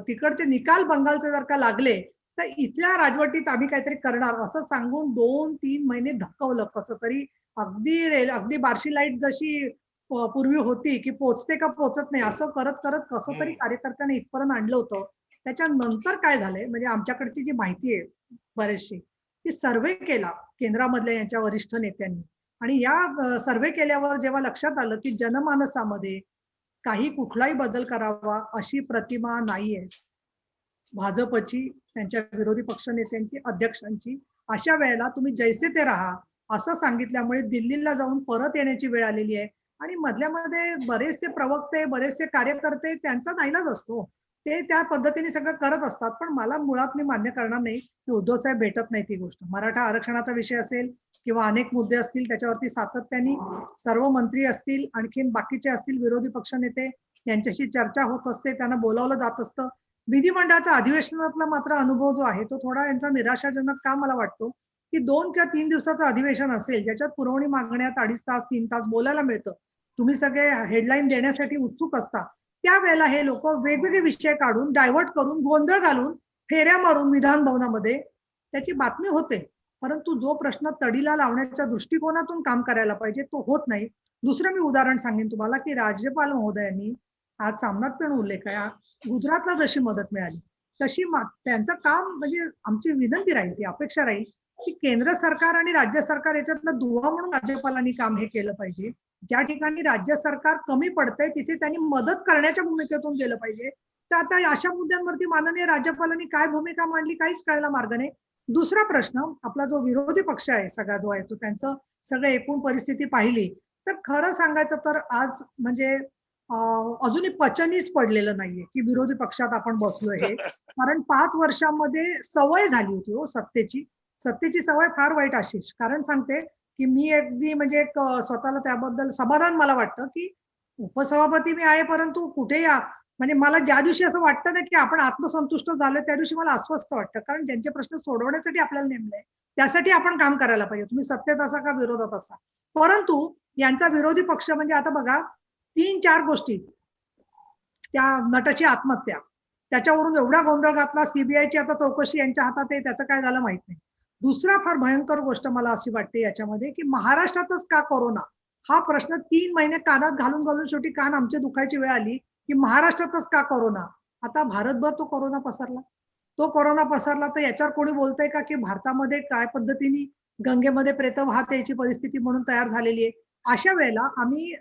तिकडचे निकाल बंगालचे जर का लागले तर इथल्या राजवटीत आम्ही काहीतरी करणार असं सांगून 2-3 महिने धक्कवलं कसं तरी. अगदी बार्शी लाईट जशी पूर्वी होती की पोचते का पोचत नाही असं करत करत कसं तरी कार्यकर्त्यांना इथपर्यंत आणलं होतं. त्याच्यानंतर काय झालंय, म्हणजे आमच्याकडची जी माहिती आहे बरेचशी, ती सर्व्हे केला केंद्रामधल्या यांच्या वरिष्ठ नेत्यांनी आणि या सर्व्हे केल्यावर जेव्हा लक्षात आलं की जनमानसामध्ये काही कुठलाही बदल करावा अशी प्रतिमा नाहीये भाजपची, त्यांच्या विरोधी पक्ष नेत्यांची, अध्यक्षांची. अशा वेळेला तुम्ही जैसे ते राहा असं सांगितल्यामुळे दिल्लीला जाऊन परत येण्याची वेळ आलेली आहे आणि मधल्यामध्ये बरेचसे प्रवक्ते, बरेचसे कार्यकर्ते त्यांचा नाईलाज असतो, ते त्या पद्धतीने सगळं करत असतात. पण मला मुळात मी मान्य करणार नाही की उद्धव साहेब भेटत नाही ती गोष्ट. मराठा आरक्षणाचा विषय असेल किंवा अनेक मुद्दे असतील त्याच्यावरती सातत्याने सर्व मंत्री असतील, आणखीन बाकीचे असतील विरोधी पक्ष नेते, यांच्याशी चर्चा होत असते, त्यांना बोलावलं जात असतं. विधिमंडळाच्या अधिवेशनातला मात्र अनुभव जो आहे तो थोडा यांचा निराशाजनक का मला वाटतो की 2 किंवा 3 दिवसाचं अधिवेशन असेल ज्याच्यात पुरवणी मागण्यात 2.5 तास 3 तास बोलायला मिळतं, तुम्ही सगळे हेडलाईन देण्यासाठी उत्सुक असता, त्यावेळेला हे लोक वेगवेगळे विषय काढून डायव्हर्ट करून गोंधळ घालून फेऱ्या मारून विधान भवनामध्ये त्याची बातमी होते. परंतु जो प्रश्न तडीला लावण्याच्या दृष्टिकोनातून काम करायला पाहिजे तो होत नाही. दुसरं मी उदाहरण सांगेन तुम्हाला की राज्यपाल महोदयांनी आज सामनात पण उल्लेख आहे, गुजरातला जशी मदत मिळाली तशी त्यांचं काम म्हणजे आमची विनंती राहील, ती अपेक्षा राहील की केंद्र सरकार आणि राज्य सरकार याच्यातला दुवा म्हणून राज्यपालांनी काम हे केलं पाहिजे. ज्या ठिकाणी राज्य सरकार कमी पडतंय तिथे त्यांनी मदत करण्याच्या भूमिकेतून गेलं पाहिजे. तर आता अशा मुद्द्यांवरती माननीय राज्यपालांनी काय भूमिका मांडली काहीच कळायला मार्ग नाही. दुसरा प्रश्न, आपला जो विरोधी पक्ष आहे सगळा जो आहे तो त्यांचं सगळं एकूण परिस्थिती पाहिली तर खरं सांगायचं तर आज म्हणजे अजूनही पचनीच पडलेलं नाहीये की विरोधी पक्षात आपण बसलोय हे. कारण 5 वर्षांमध्ये सवय झाली होती हो सत्तेची सवय फार वाईट आशिष. कारण सांगते की मी अगदी म्हणजे एक स्वतःला त्याबद्दल समाधान मला वाटतं की उपसभापती मी आहे, परंतु कुठेही म्हणजे मला ज्या दिवशी असं वाटतं ना की आपण आत्मसंतुष्ट झालं त्या दिवशी मला अस्वस्थ वाटतं. कारण ज्यांचे प्रश्न सोडवण्यासाठी आपल्याला नेमलंय त्यासाठी आपण काम करायला पाहिजे, तुम्ही सत्तेत असा का विरोधात असा. परंतु यांचा विरोधी पक्ष म्हणजे आता बघा 3-4 गोष्टी, त्या नटाची आत्महत्या त्याच्यावरून एवढा गोंधळ घातला, सीबीआयची आता चौकशी यांच्या हातात आहे, त्याचं काय झालं माहित नाही. दुसरा फार भयंकर गोष्ट मला अशी वाटते याच्यामध्ये की महाराष्ट्रातच का कोरोना हा प्रश्न 3 महिने कानात घालून घालून शेवटी कान आमचे दुखायची वेळ आली की महाराष्ट्रातच का कोरोना. आता भारतभर तो कोरोना पसरला तर याच्यावर कोणी बोलतंय का की भारतामध्ये काय पद्धतीने गंगेमध्ये प्रेत वाहत यायची परिस्थिती म्हणून तयार झालेली आहे. अशा वेळेला आम्ही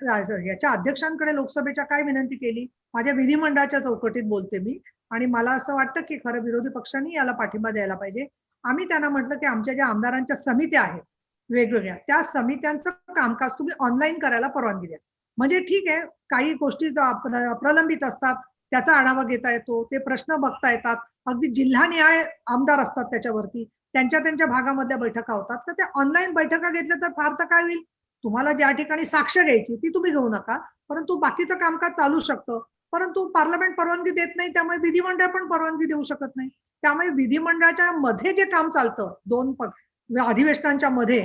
याच्या अध्यक्षांकडे लोकसभेच्या काय विनंती केली, माझ्या विधिमंडळाच्या चौकटीत बोलते मी, आणि मला असं वाटतं की खरं विरोधी पक्षांनी याला पाठिंबा द्यायला पाहिजे. आम्ही त्यांना म्हटलं की आमच्या ज्या आमदारांच्या समित्या आहेत वेगवेगळ्या त्या समित्यांचं कामकाज तुम्ही ऑनलाईन करायला परवानगी द्या. म्हणजे ठीक आहे, काही गोष्टी प्रलंबित असतात त्याचा आढावा घेता येतो, ते प्रश्न बघता येतात, अगदी जिल्हानिहाय आमदार असतात त्याच्यावरती, त्यांच्या भागामधल्या बैठका होतात, तर त्या ऑनलाईन बैठका घेतल्या तर फार तर काय होईल, तुम्हाला ज्या ठिकाणी साक्ष घ्यायची ती तुम्ही घेऊ नका, परंतु बाकीचं कामकाज चालू शकतं. परंतु पार्लमेंट परवानगी देत नाही, त्यामुळे विधिमंडळ पण परवानगी देऊ शकत नाही. त्यामुळे विधिमंडळाच्या मध्ये जे काम चालतं 2 अधिवेशनांच्या मध्ये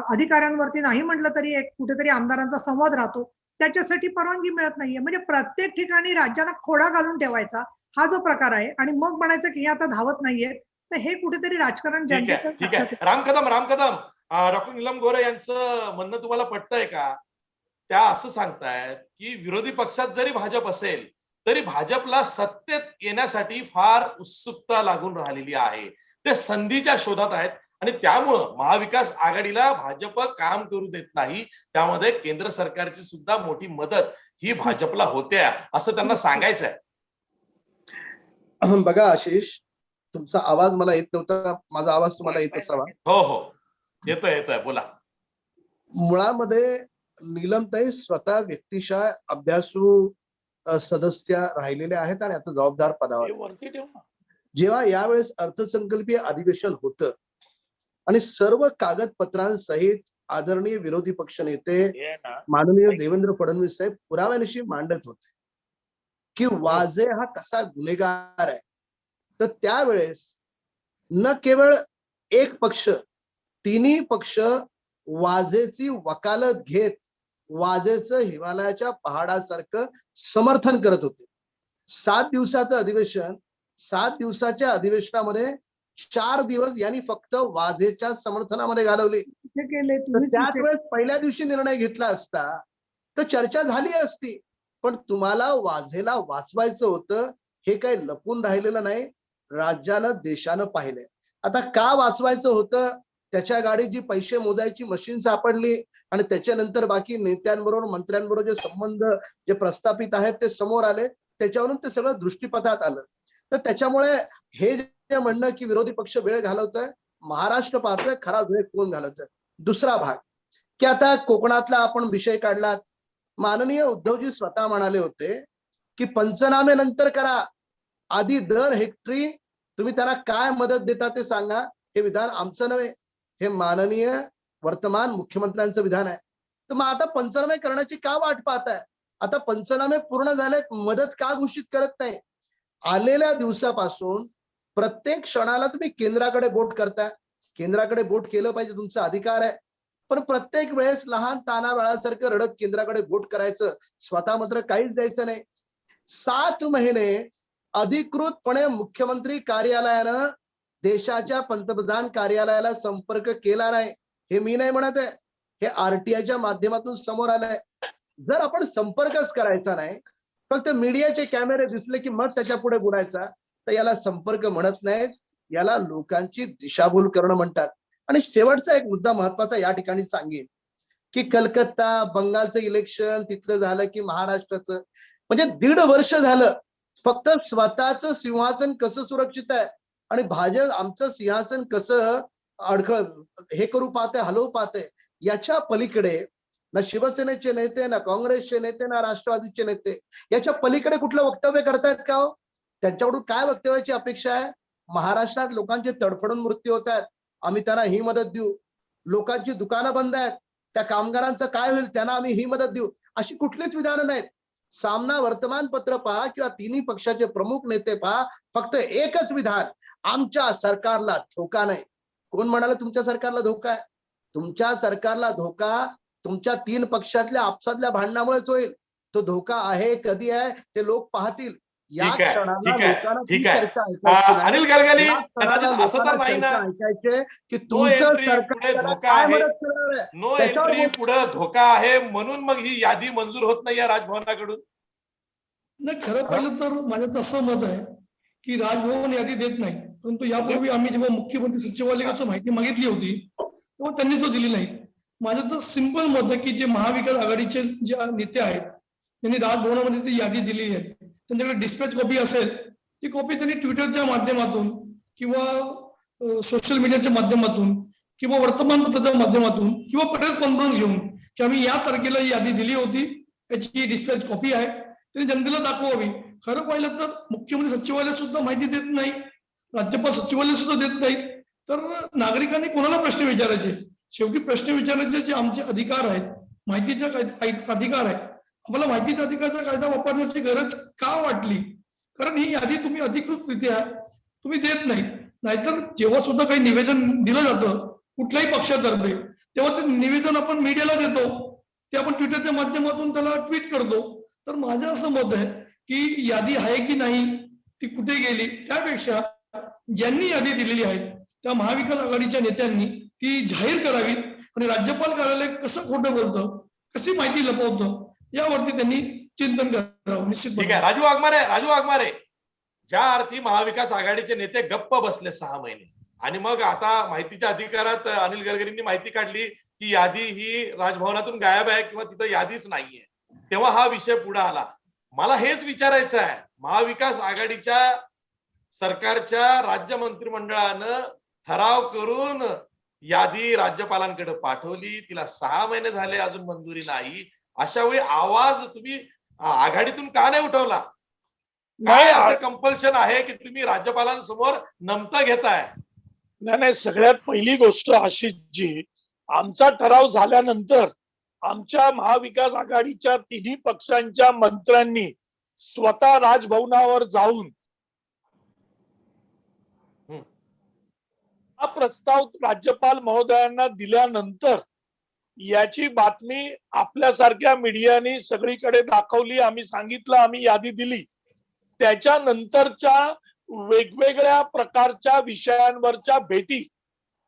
अधिकाऱ्यांवरती नाही म्हटलं तरी एक कुठेतरी आमदारांचा संवाद राहतो, त्याच्यासाठी परवानगी मिळत नाहीये. म्हणजे प्रत्येक ठिकाणी राज्यांना खोडा घालून ठेवायचा हा जो प्रकार आहे आणि मग म्हणायचं की हे आता धावत नाहीये, तर हे कुठेतरी राजकारण ठीक आहे. राम कदम डॉक्टर नीलम गोरे यांचं म्हणणं तुम्हाला पटतंय का? त्या असं सांगतायत की विरोधी पक्षात जरी भाजप असेल तरी भाजपला सत्तेत येण्यासाठी फार उत्सुकता लागून राहिलेली आहे, ते संधीच्या शोधात आहेत आणि त्यामुळं महाविकास आघाडीला भाजप काम करू देत नाही. त्यामध्ये केंद्र सरकारची सुद्धा मोठी मदत ही भाजपला होते असं त्यांना सांगायचं आहे. बघा आशिष, तुमचा आवाज मला येत नव्हता, माझा आवाज तुम्हाला येत असावा. हो येतोय बोला. मुळामध्ये नीलमताई स्वतः व्यक्तिशः अभ्यासू सदस्य राहिलेले आहेत आणि आता जबाबदार पदावर. जेव्हा यावेळेस अर्थसंकल्पीय अधिवेशन होतं आणि सर्व कागदपत्रांसहित आदरणीय विरोधी पक्ष नेते माननीय देवेंद्र फडणवीस साहेब पुराव्यानिशी मांडत होते की वाजे हा कसा गुन्हेगार आहे, तर त्यावेळेस न केवळ एक पक्ष, तिन्ही पक्ष वाजेची वकालत घेत वाजेचं हिमालयाच्या पहाडासारखं समर्थन करत होते. 7 दिवसाचं अधिवेशन, 7 दिवसाच्या अधिवेशनामध्ये 4 दिवस यांनी फक्त वाजेच्या समर्थनामध्ये घालवले. त्याच वेळेस पहिल्या दिवशी निर्णय घेतला असता तर चर्चा झाली असती, पण तुम्हाला वाजेला वाचवायचं होतं हे काही लपून राहिलेलं नाही, राज्यानं देशानं पाहिलंय. आता का वाचवायचं होतं, त्याच्या गाडीत जी पैसे मोजायची मशीन सापडली आणि त्याच्यानंतर बाकी नेत्यांबरोबर मंत्र्यांबरोबर जे संबंध जे प्रस्थापित आहेत ते समोर आले, त्याच्यावरून ते सगळं दृष्टीपथात आलं. तर त्याच्यामुळे हे जे म्हणणं की विरोधी पक्ष वेळ घालवतोय, महाराष्ट्र पाहतोय खरा वेळ कोण घालवतोय. दुसरा भाग की आता कोकणातला आपण विषय काढलात, माननीय उद्धवजी स्वतः म्हणाले होते की पंचनामे नंतर करा, आधी दर हेक्टरी तुम्ही त्यांना काय मदत देता ते सांगा. हे विधान आमचं नव्हे, हे माननीय वर्तमान मुख्यमंत्र्यांचं विधान आहे. तर मग आता पंचनामे करण्याची का वाट पाहताय? आता पंचनामे पूर्ण झालेत, मदत का घोषित करत नाही? आलेल्या दिवसापासून प्रत्येक क्षणाला तुम्ही केंद्राकडे बोट करताय. केंद्राकडे बोट केलं पाहिजे, तुमचा अधिकार आहे, पण प्रत्येक वेळेस लहान ताना बाळासारखं रडत केंद्राकडे बोट करायचं, स्वतः मात्र काहीच द्यायचं नाही. 7 महिने अधिकृतपणे मुख्यमंत्री कार्यालयानं देशाच्या पंतप्रधान कार्यालयाला संपर्क केला नाही, हे मी नाही म्हणत आहे, हे आरटीआयच्या माध्यमातून समोर आलंय. जर आपण संपर्कच करायचा नाही, फक्त मीडियाचे कॅमेरे दिसले की मग त्याच्या पुढे बोलायचा, तर याला संपर्क म्हणत नाहीत, याला लोकांची दिशाभूल करणं म्हणतात. आणि शेवटचा एक मुद्दा महत्वाचा या ठिकाणी सांगेन की कलकत्ता, बंगालचं इलेक्शन तिथलं झालं की महाराष्ट्राचं, म्हणजे 1.5 वर्ष झालं फक्त स्वतःचं सिंहासन कसं सुरक्षित आहे आणि भाजप आमचं सिंहासन कसं हे करू पाहते, हलवू पाहते, याच्या पलीकडे ना शिवसेनेचे नेते, ना काँग्रेसचे नेते, ना राष्ट्रवादीचे नेते याच्या पलीकडे कुठलं वक्तव्य करतायत का हो? त्यांच्याकडून काय वक्तव्याची अपेक्षा आहे? महाराष्ट्रात लोकांचे तडफडून मृत्यू होत आहेत, आम्ही त्यांना ही मदत देऊ. लोकांची दुकानं बंद आहेत, त्या कामगारांचं काय होईल, त्यांना आम्ही ही मदत देऊ. अशी कुठलीच विधानं नाहीत. सामना वर्तमानपत्र पहा किंवा तिन्ही पक्षाचे प्रमुख नेते पहा, फक्त एकच विधान, आमच्या सरकारला धोका नाही. कोण म्हणाला तुमच्या सरकारला धोका आहे? तुमच्या सरकारला धोका तुमच्या 3 पक्षातल्या आपसातल्या भांडणामुळेच होईल. तो धोका आहे, कधी आहे ते लोक पाहतील. या ठीक आहे, क्षणाला ठीक आहे, लोकांना ठीक ती आहे. चर्चा ऐकायची नाही. अनिल गलगली, या क्षणाला कदाचित असं तर लोकांना नाही ना, चर्चा ऐकायची की नो तुमचं एंट्री सरकार पुढे त्याला धोका काय आहे, मदत करणार आहे नो त्याच्यावर एंट्री बोल. पुढे धोका आहे, म्हणून मग ही यादी मंजूर होत नाही या राजभवनाकडून. नाही, खरं पाहिलं तर माझं असं मत आहे की राजभवन यादी देत नाही, परंतु यापूर्वी आम्ही जेव्हा मुख्यमंत्री सचिवालयाची माहिती मागितली होती तेव्हा त्यांनी तो दिली नाही. माझं तर सिंपल मत आहे की जे महाविकास आघाडीचे जे नेते आहेत त्यांनी राजभवनामध्ये ती यादी दिली आहे, त्यांच्याकडे डिस्पॅच कॉपी असेल, ती कॉपी त्यांनी ट्विटरच्या माध्यमातून किंवा सोशल मीडियाच्या माध्यमातून किंवा वर्तमानपत्राच्या माध्यमातून किंवा प्रेस कॉन्फरन्स घेऊन की आम्ही या तारखेला ही यादी दिली होती, त्याची डिस्पॅच कॉपी आहे, त्यांनी जनतेला दाखवावी. खरं पाहिलं तर मुख्यमंत्री सचिवालय सुद्धा माहिती देत नाही, राज्यपाल सचिवालय सुद्धा देत नाही, तर नागरिकांनी कोणाला प्रश्न विचारायचे? शेवटी प्रश्न विचारण्याचे जे आमचे अधिकार आहेत, माहितीचा अधिकार आहे, आम्हाला माहितीच्या अधिकाराचा कायदा वापरण्याची गरज का वाटली? कारण ही यादी तुम्ही अधिकृतरित्या तुम्ही देत नाही. नाहीतर जेव्हा सुद्धा काही निवेदन दिलं जातं कुठल्याही पक्षातर्फे, तेव्हा ते निवेदन आपण मीडियाला देतो, ते आपण ट्विटरच्या माध्यमातून त्याला ट्विट करतो. तर माझं असं मत आहे की यादी आहे की नाही, ती कुठे गेली, त्यापेक्षा ज्यांनी यादी दिलेली आहे त्या महाविकास आघाडीच्या नेत्यांनी ती जाहीर करावी आणि राज्यपाल कार्यालय कसं खोटं बोलतं, कशी माहिती लपवतं, यावरती त्यांनी चिंतन करावं. निश्चित. ठीक आहे, राजू वाघमारे, ज्या अर्थी महाविकास आघाडीचे नेते गप्प बसले 6 महिने आणि मग आता माहितीच्या अधिकारात अनिल गडकरींनी माहिती काढली की यादी ही राजभवनातून गायब आहे किंवा तिथं यादीच नाहीये, तेव्हा हा विषय पुढे आला. मला हेच विचारायचं आहे, महाविकास आघाडीच्या सरकारच्या राज्य मंत्रिमंडळानं ठराव करून यादी राज्यपालांकडे पाठवली, तिला 6 महिने झाले अजून मंजुरी नाही. अशा वेळी आवाज तुम्ही आघाडीतून का नाही उठवला? काय असं कंपल्शन आहे की तुम्ही राज्यपालांसमोर नमतं घेताय? नाही, सगळ्यात पहिली गोष्ट अशी जी आमचा ठराव झाल्यानंतर आमच्या महाविकास आघाडीच्या तिन्ही पक्षांच्या मंत्र्यांनी स्वतः राजभवनावर जाऊन हा प्रस्ताव राज्यपाल महोदयांना दिल्यानंतर याची बातमी आपल्यासारख्या मीडियाने सगळीकडे दाखवली, आम्ही सांगितलं, आम्ही यादी दिली. त्याच्यानंतरच्या वेगवेगळ्या प्रकारच्या विषयांवरच्या भेटी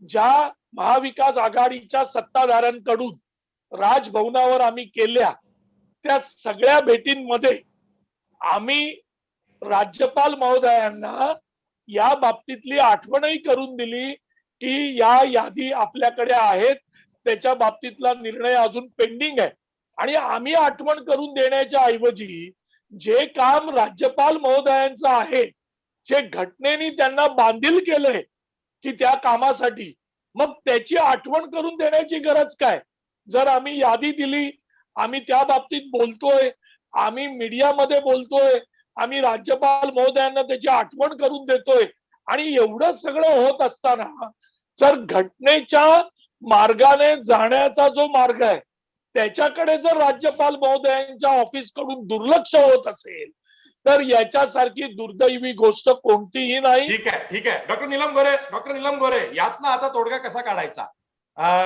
ज्या महाविकास आघाडीच्या सत्ताधाऱ्यांकडून राजभवनावर आम्ही केल्या, त्या सगळ्या भेटींमध्ये आम्ही राज्यपाल महोदयांना या बाबतीतली आठवणही करून दिली की या यादी आपल्याकडे आहेत, त्याच्या बाबतीतला निर्णय अजून पेंडिंग आहे. आणि आम्ही आठवण करून देण्याच्या ऐवजी जे काम राज्यपाल महोदयांचं आहे, जे घटनेने त्यांना बांधील केलंय की त्या कामासाठी, मग त्याची आठवण करून देण्याची गरज काय? जर आम्ही यादी दिली, आम्ही त्या बाबतीत बोलतोय, आम्ही मीडियामध्ये बोलतोय, आम्ही राज्यपाल महोदयांना त्याची आठवण करून देतोय, आणि एवढं सगळं होत असताना जर घटनेच्या मार्गाने जाण्याचा जो मार्ग आहे त्याच्याकडे जर राज्यपाल महोदयांच्या ऑफिस कडून दुर्लक्ष होत असेल तर याच्यासारखी दुर्दैवी गोष्ट कोणतीही नाही. ठीक आहे. डॉक्टर नीलम गोरे, यातनं आता तोडगा कसा काढायचा?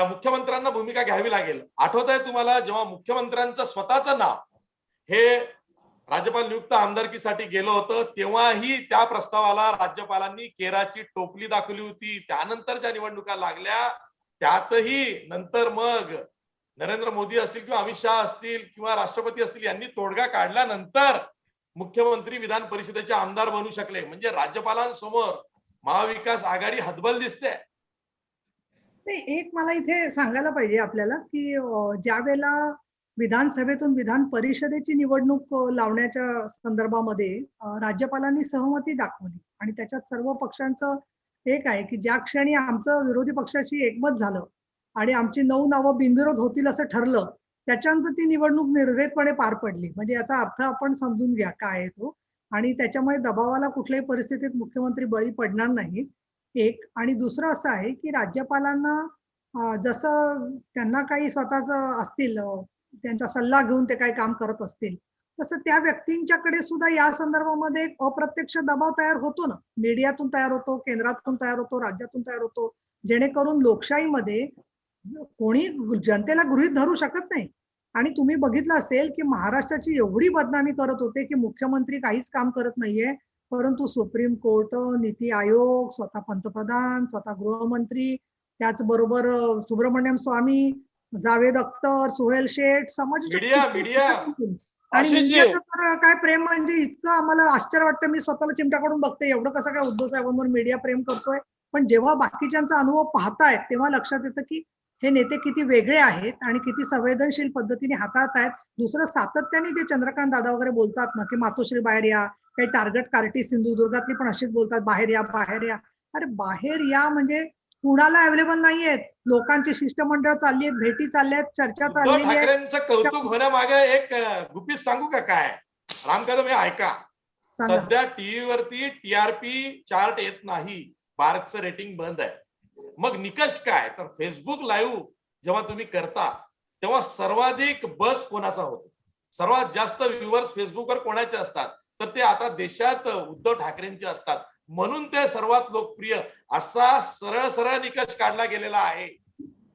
मुख्यमंत्र्यांना भूमिका घ्यावी लागेल. आठवत आहे तुम्हाला, जेव्हा मुख्यमंत्र्यांचं स्वतःचं नाव हे राज्यपाल नियुक्त आमदारकीसाठी गेलो होतं तेव्हाही त्या प्रस्तावाला राज्यपालांनी केराची टोपली दाखवली होती. त्यानंतर ज्या निवडणुका लागल्या त्यातही नंतर मग नरेंद्र मोदी असतील किंवा अमित शहा असतील किंवा राष्ट्रपती असतील यांनी तोडगा काढल्यानंतर मुख्यमंत्री विधान परिषदेचे आमदार बनू शकले. म्हणजे राज्यपालांसमोर महाविकास आघाडी हतबल दिसते. नाही, एक मला इथे सांगायला पाहिजे आपल्याला की ज्या वेळेला विधानसभेतून विधान परिषदेची निवडणूक लावण्याच्या संदर्भामध्ये राज्यपालांनी सहमती दाखवली आणि त्याच्यात सर्व पक्षांचं एक आहे की ज्या क्षणी आमचं विरोधी पक्षाशी एकमत झालं आणि आमची 9 नावं बिनविरोध होतील असं ठरलं, त्याच्यानंतर ती निवडणूक निर्वेदपणे पार पडली. म्हणजे याचा अर्थ आपण समजून घ्या काय आहे तो. आणि त्याच्यामुळे दबावाला कुठल्याही परिस्थितीत मुख्यमंत्री बळी पडणार नाही, एक. आणि दुसरं असं आहे की राज्यपालांना जसं त्यांना काही स्वतःच असतील, त्यांचा सल्ला घेऊन ते काही काम करत असतील, तसं त्या व्यक्तींच्याकडे सुद्धा या संदर्भामध्ये एक अप्रत्यक्ष दबाव तयार होतो ना. मीडियातून तयार होतो, केंद्रातून तयार होतो, राज्यातून तयार होतो, जेणेकरून लोकशाहीमध्ये कोणी जनतेला गृहीत धरू शकत नाही. आणि तुम्ही बघितलं असेल की महाराष्ट्राची एवढी बदनामी करत होते की मुख्यमंत्री काहीच काम करत नाहीये, परंतु सुप्रीम कोर्ट, नीती आयोग, स्वतः पंतप्रधान, स्वतः गृहमंत्री, त्याचबरोबर सुब्रमण्यम स्वामी, जावेद अख्तर, सुहेल शेठ, मीडिया आणि मीडियाचं तर काय प्रेम म्हणजे इतकं आम्हाला आश्चर्य वाटतं. मी स्वतःला चिमट्याकडून बघते एवढं कसं काय उद्धव साहेबांवर मीडिया प्रेम करतोय. पण जेव्हा बाकीच्यांचा अनुभव पाहतायत तेव्हा लक्षात येतं की हे नेते किती वेगळे आहेत आणि किती संवेदनशील पद्धतीने हाताळतायत. दुसरं सातत्याने जे चंद्रकांत दादा वगैरे बोलतात ना की मातोश्री बाहेर या, काही टार्गेट कार्टी सिंधुदुर्गातली पण अशीच बोलतात, बाहेर या बाहेर या. अरे बाहेर या म्हणजे कुणाला अवेलेबल नाहीयेत. लोकांची शिष्टमंडळ चालली आहेत, भेटी चालल्या आहेत, चर्चा उद्धव चाललेली आहे. ठाकरेंचं कौतुक होण्यामागे एक गुपित सांगू का काय? राम कदम हे ऐका, सांगा. सध्या टीव्हीवरती टीआरपी चार्ट येत नाही, बार्कचं रेटिंग बंद आहे. मग निकष काय? तर फेसबुक लाईव्ह जेव्हा तुम्ही करता तेव्हा सर्वाधिक बस कोणाचा होतो, सर्वात जास्त व्ह्युअर्स फेसबुकवर कोणाचे असतात? तर ते आता देशात उद्धव ठाकरेंचे असतात. म्हणून ते सर्वात लोकप्रिय असा सरळ सरळ निकष काढला गेलेला आहे.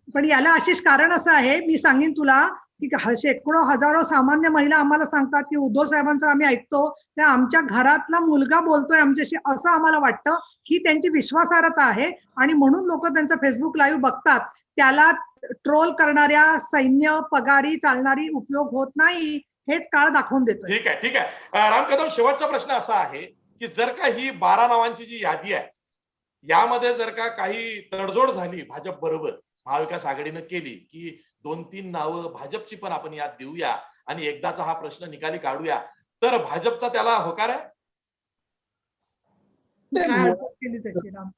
पण याला आशिष कारण असं आहे, मी सांगेन तुला की शेकडो हजारो सामान्य महिला आम्हाला सांगतात की उद्धव साहेबांचं आम्ही ऐकतो त्या आमच्या घरातला मुलगा बोलतोय आमच्याशी, असं आम्हाला वाटतं. ही त्यांची विश्वासार्हता आहे आणि म्हणून लोक त्यांचं फेसबुक लाईव्ह बघतात. त्याला ट्रोल करणाऱ्या सैन्य पगारी चालणारी उपयोग होत नाही, हेच काळ दाखवून देतोय. ठीक आहे, ठीक आहे. राम कदम, शेवटचा प्रश्न असा आहे की जर का ही 12 नावांची जी यादी आहे यामध्ये जर का काही तडजोड झाली भाजप बरोबर, महाविकास आघाडीनं केली की 2-3 नावं भाजपची पण आपण यात देऊया आणि एकदाचा हा प्रश्न निकाली काढूया, तर भाजपचा त्याला होकार आहे? केली तशी राम.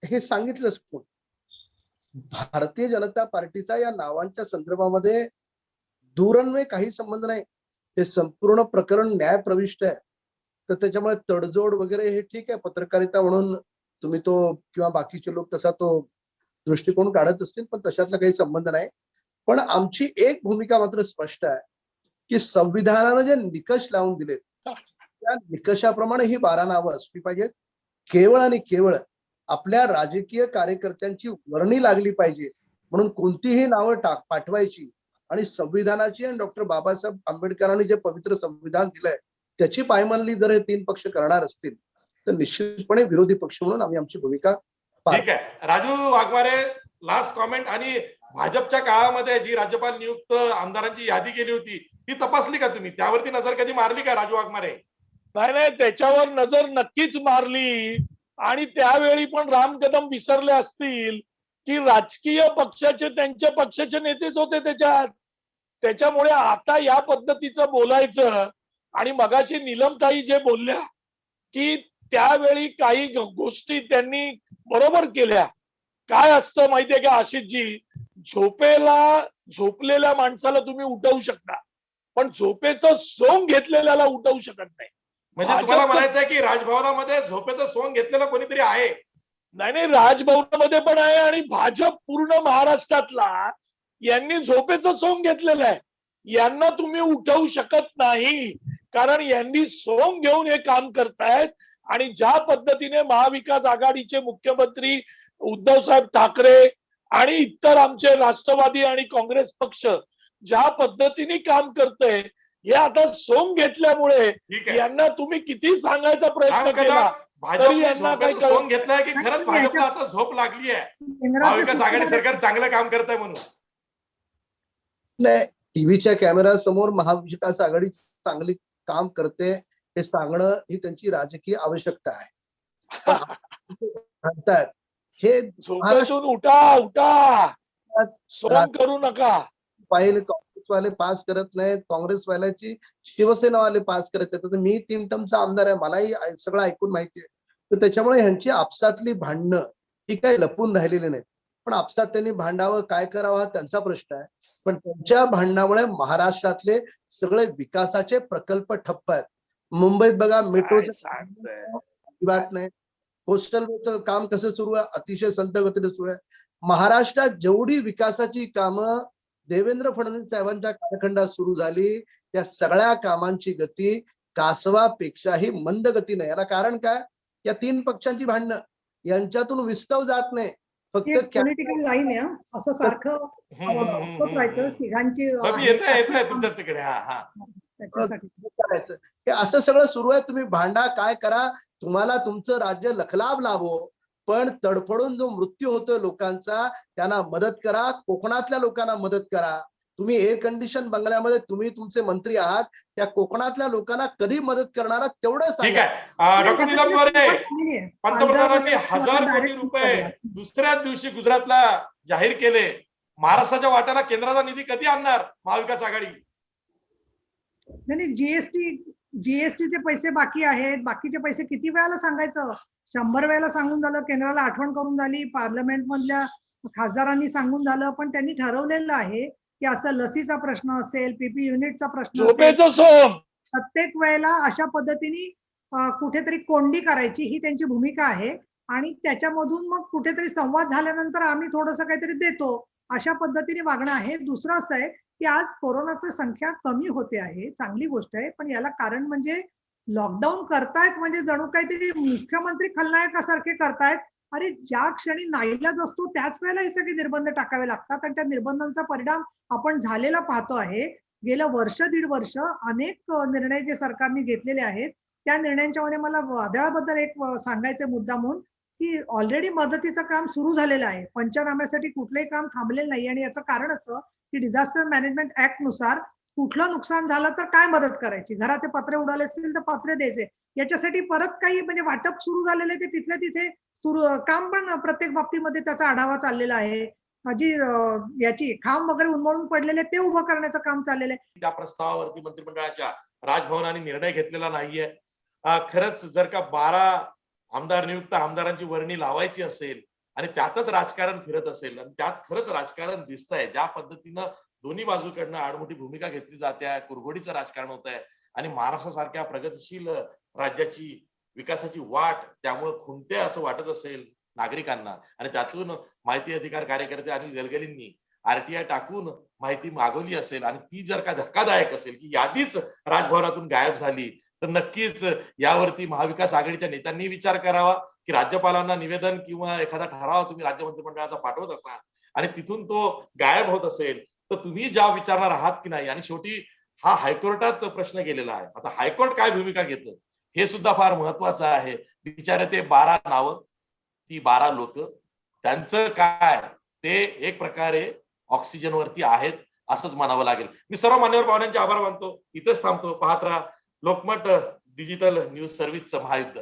हे सांगितलंच कोण? भारतीय जनता पार्टीचा या नावांच्या संदर्भामध्ये दूरन्वये काही संबंध नाही. हे संपूर्ण प्रकरण न्यायप्रविष्ट आहे. तर त्याच्यामुळे तडजोड वगैरे हे ठीक आहे, पत्रकारिता म्हणून तुम्ही तो किंवा बाकीचे लोक तसा तो दृष्टिकोन काढत असतील, पण तशातला काही संबंध नाही. पण आमची एक भूमिका मात्र स्पष्ट आहे की संविधानानं जे निकष लावून दिलेत त्या निकषाप्रमाणे ही 12 नावं असली पाहिजेत. केवळ आणि केवळ आपल्या राजकीय कार्यकर्त्यांची वर्णी लागली पाहिजे म्हणून कोणतीही नावं पाठवायची आणि संविधानाची आणि डॉक्टर बाबासाहेब आंबेडकरांनी जे पवित्र संविधान दिलंय त्याची पायमल्ली जर हे 3 पक्ष करणार असतील तर निश्चितपणे विरोधी पक्ष म्हणून आम्ही आमची भूमिका ठीक आहे. Raju Waghmare, last comment. आणि भाजपच्या काळामध्ये जी राज्यपाल नियुक्त आमदारांची यादी केली होती ती तपासली का तुम्ही? त्यावरती नजर कधी मारली का राजू वाघमारे? नाही, त्याच्यावर नजर नक्कीच मारली. आणि त्यावेळी पण राम कदम विसरले असतील की राजकीय पक्षाचे त्यांच्या पक्षाचे नेतेच होते त्याच्यामुळे आता या पद्धतीचं बोलायचं. आणि मगाची नीलमताई जे बोलल्या की त्यावेळी काही गोष्टी त्यांनी बरोबर केल्या. काय असतं माहितीये का आशिषजी, झोपलेल्या माणसाला तुम्ही उठवू शकता पण झोपेचं सोंग घेतलेल्याला उठवू शकत नाही. म्हणजे तुम्हाला म्हणायचं आहे की राजभवनामध्ये झोपेचं सोंग घेतलेलं कोणीतरी आहे? नाही, राजभवनामध्ये पण आहे आणि भाजप पूर्ण महाराष्ट्रातला यांनी झोपेचं सोंग घेतलेलं आहे. यांना तुम्ही उठवू शकत नाही कारण यांनी सोंग घेऊन हे काम करतायत. आणि ज्या पद्धतीने महाविकास आघाडीचे मुख्यमंत्री उद्धव साहेब ठाकरे आणि इतर आमचे राष्ट्रवादी आणि काँग्रेस पक्ष ज्या पद्धतीने काम करतंय हे आता सोंग घेतल्यामुळे ठीक आहे. यांना तुम्ही किती सांगायचा प्रयत्न राम केला कदम, भाजपने यांना काही झोपेचं सोंग घेतलंय की खरंच नाही, भाजपला याच्या- आता झोप लागली आहे केंद्रातले महाविकास आघाडी सूत्रधार- सरकार चांगलं काम करत आहे म्हणून? नाही, टीव्हीच्या कॅमेऱ्यासमोर महाविकास आघाडी चांगली काम करते हे सांगणं ही त्यांची राजकीय आवश्यकता आहे. म्हणतात हे झोपेतून उठा सोंग करू नका. फाईल काँग्रेसवाले पास करत नाहीत, काँग्रेसवाल्याची शिवसेनावाले पास करत आहेत. तर मी 3 टर्मचा आमदार आहे, मलाही सगळं ऐकून माहिती आहे. तर त्याच्यामुळे ह्यांची आपसातली भांडणं ही काही लपून राहिलेली नाहीत. पण आपसात त्यांनी भांडावं, काय करावं हा त्यांचा प्रश्न आहे. पण त्यांच्या भांडणामुळे महाराष्ट्रातले सगळे विकासाचे प्रकल्प ठप्प आहेत. मुंबईत बघा काय मेट्रोचं सांगताय? अजिबात नाही. कोस्टल वेचं काम कसं सुरू आहे, अतिशय संथ गतीने सुरू आहे. महाराष्ट्रात जेवढी विकासाची कामं देवेंद्र फडणवीस साहेबांच्या कालखंडात सुरू झाली त्या सगळ्या कामांची गती कासवापेक्षाही मंद गतीने. याला कारण काय? या 3 पक्षांची भांडणं यांच्यातून विस्तव जात नाही. फक्त पॉलिटिकल लाईन आहे हं. असं सारखं बघत राहायचं तिघांची मी येतोय तुमच्या तिकडे. हा त्याच्यासाठी करायचं हे असं सगळं सुरू आहे. तुम्ही भांडा, काय करा, तुम्हाला तुमचं राज्य लखलाभ लाभो, पण तडफडून जो मृत्यू होतोय लोकांचा त्यांना मदत करा. कोकणातल्या लोकांना मदत करा. तुम्ही एअर कंडिशन बंगल्यामध्ये तुम्ही तुमचे मंत्री आहात, त्या कोकणातल्या लोकांना कधी मदत करणार आहात तेवढं ठीक सांगा. आहे. डॉक्टर नीलम गोरे, पंतप्रधानांनी पंतप्रधानांनी 1000 कोटी रुपये दुसऱ्याच दिवशी गुजरातला जाहीर केले. महाराष्ट्राच्या वाट्याला केंद्राचा निधी कधी आणणार महाविकास आघाडी? नाही, जीएसटीचे पैसे बाकी आहेत. बाकीचे पैसे किती वेळाला सांगायचं? 100 वेळेला सांगून झालं, केंद्राला आठवण करून झाली, पार्लमेंट मधल्या खासदारांनी सांगून झालं, पण त्यांनी ठरवलेलं आहे की असं लसीचा प्रश्न असेल, पीपी युनिटचा प्रश्न असेल, झोपेचं सोंग. प्रत्येक वेळेला अशा पद्धतीने कुठेतरी कोंडी करायची ही त्यांची भूमिका आहे. आणि त्याच्यामधून मग कुठेतरी संवाद झाल्यानंतर आम्ही थोडंसं काहीतरी देतो, अशा पद्धतीने वागणं आहे. दुसरं असं आहे की आज कोरोनाची संख्या कमी होते आहे, चांगली गोष्ट आहे. पण याला कारण म्हणजे लॉकडाऊन करतायत म्हणजे जणू काहीतरी मुख्यमंत्री खलनायकासारखे करतायत. अरे ज्या क्षणी नाईलाज असतो त्याच वेळेला हे सगळे निर्बंध टाकावे लागतात आणि त्या निर्बंधांचा परिणाम आपण झालेला पाहतो आहे. गेलं 1-1.5 वर्ष अनेक निर्णय जे सरकारने घेतलेले आहेत त्या निर्णयांच्या मध्ये मला वादळाबद्दल एक सांगायचं मुद्दा म्हणून की ऑलरेडी मदतीचं काम सुरू झालेलं आहे. पंचनाम्यासाठी कुठलंही काम थांबलेलं नाही. आणि याचं कारण असं की डिझास्टर मॅनेजमेंट ऍक्ट नुसार कुठलं नुकसान झालं तर काय मदत करायची, घराचे पत्रे उडाले असतील तर पत्रे द्यायचे, याच्यासाठी परत काही म्हणजे वाटप सुरू झालेलं आहे. ते तिथल्या तिथे सुरू काम पण प्रत्येक बाबतीमध्ये त्याचा आढावा चाललेला आहे. जी याची खांब वगैरे उन्मळून पडलेले ते उभं करण्याचं काम चाललेलं आहे. त्या प्रस्तावावरती मंत्रिमंडळाच्या राजभवनाने निर्णय घेतलेला नाहीये. खरंच जर का 12 आमदार नियुक्त आमदारांची वर्णी लावायची असेल आणि त्यातच राजकारण फिरत असेल आणि त्यात खरंच राजकारण दिसतंय, ज्या पद्धतीनं दोन्ही बाजूकडनं आडमोठी भूमिका घेतली जाते, कुरघोडीचं राजकारण होत आहे आणि महाराष्ट्रासारख्या प्रगतिशील राज्याची विकासाची वाट त्यामुळे खुंटते असं वाटत असेल नागरिकांना आणि त्यातून माहिती अधिकार कार्यकर्ते आणि गलगलींनी आरटीआय टाकून माहिती मागवली असेल आणि ती जर का धक्कादायक असेल की यादीच राजभवनातून गायब झाली, तर नक्कीच यावरती महाविकास आघाडीच्या नेत्यांनी विचार करावा की राज्यपालांना निवेदन किंवा एखादा ठराव तुम्ही राज्य मंत्रिमंडळाचा पाठवत असाल आणि तिथून तो गायब होत असेल तर तुम्ही ज्या विचारणार आहात की नाही. आणि शेवटी हा हायकोर्टात प्रश्न गेलेला आहे. आता हायकोर्ट काय भूमिका घेतं हे सुद्धा फार महत्वाचं आहे. बिचारे ते 12 नावं, ती 12 लोक, त्यांचं काय ते एक प्रकारे ऑक्सिजनवरती आहेत असंच म्हणावं लागेल. मी सर्व मान्यवर पाहुण्यांचे आभार मानतो. इथंच थांबतो. पाहत राहा लोकमत डिजिटल न्यूज सर्व्हिसचं महायुद्ध.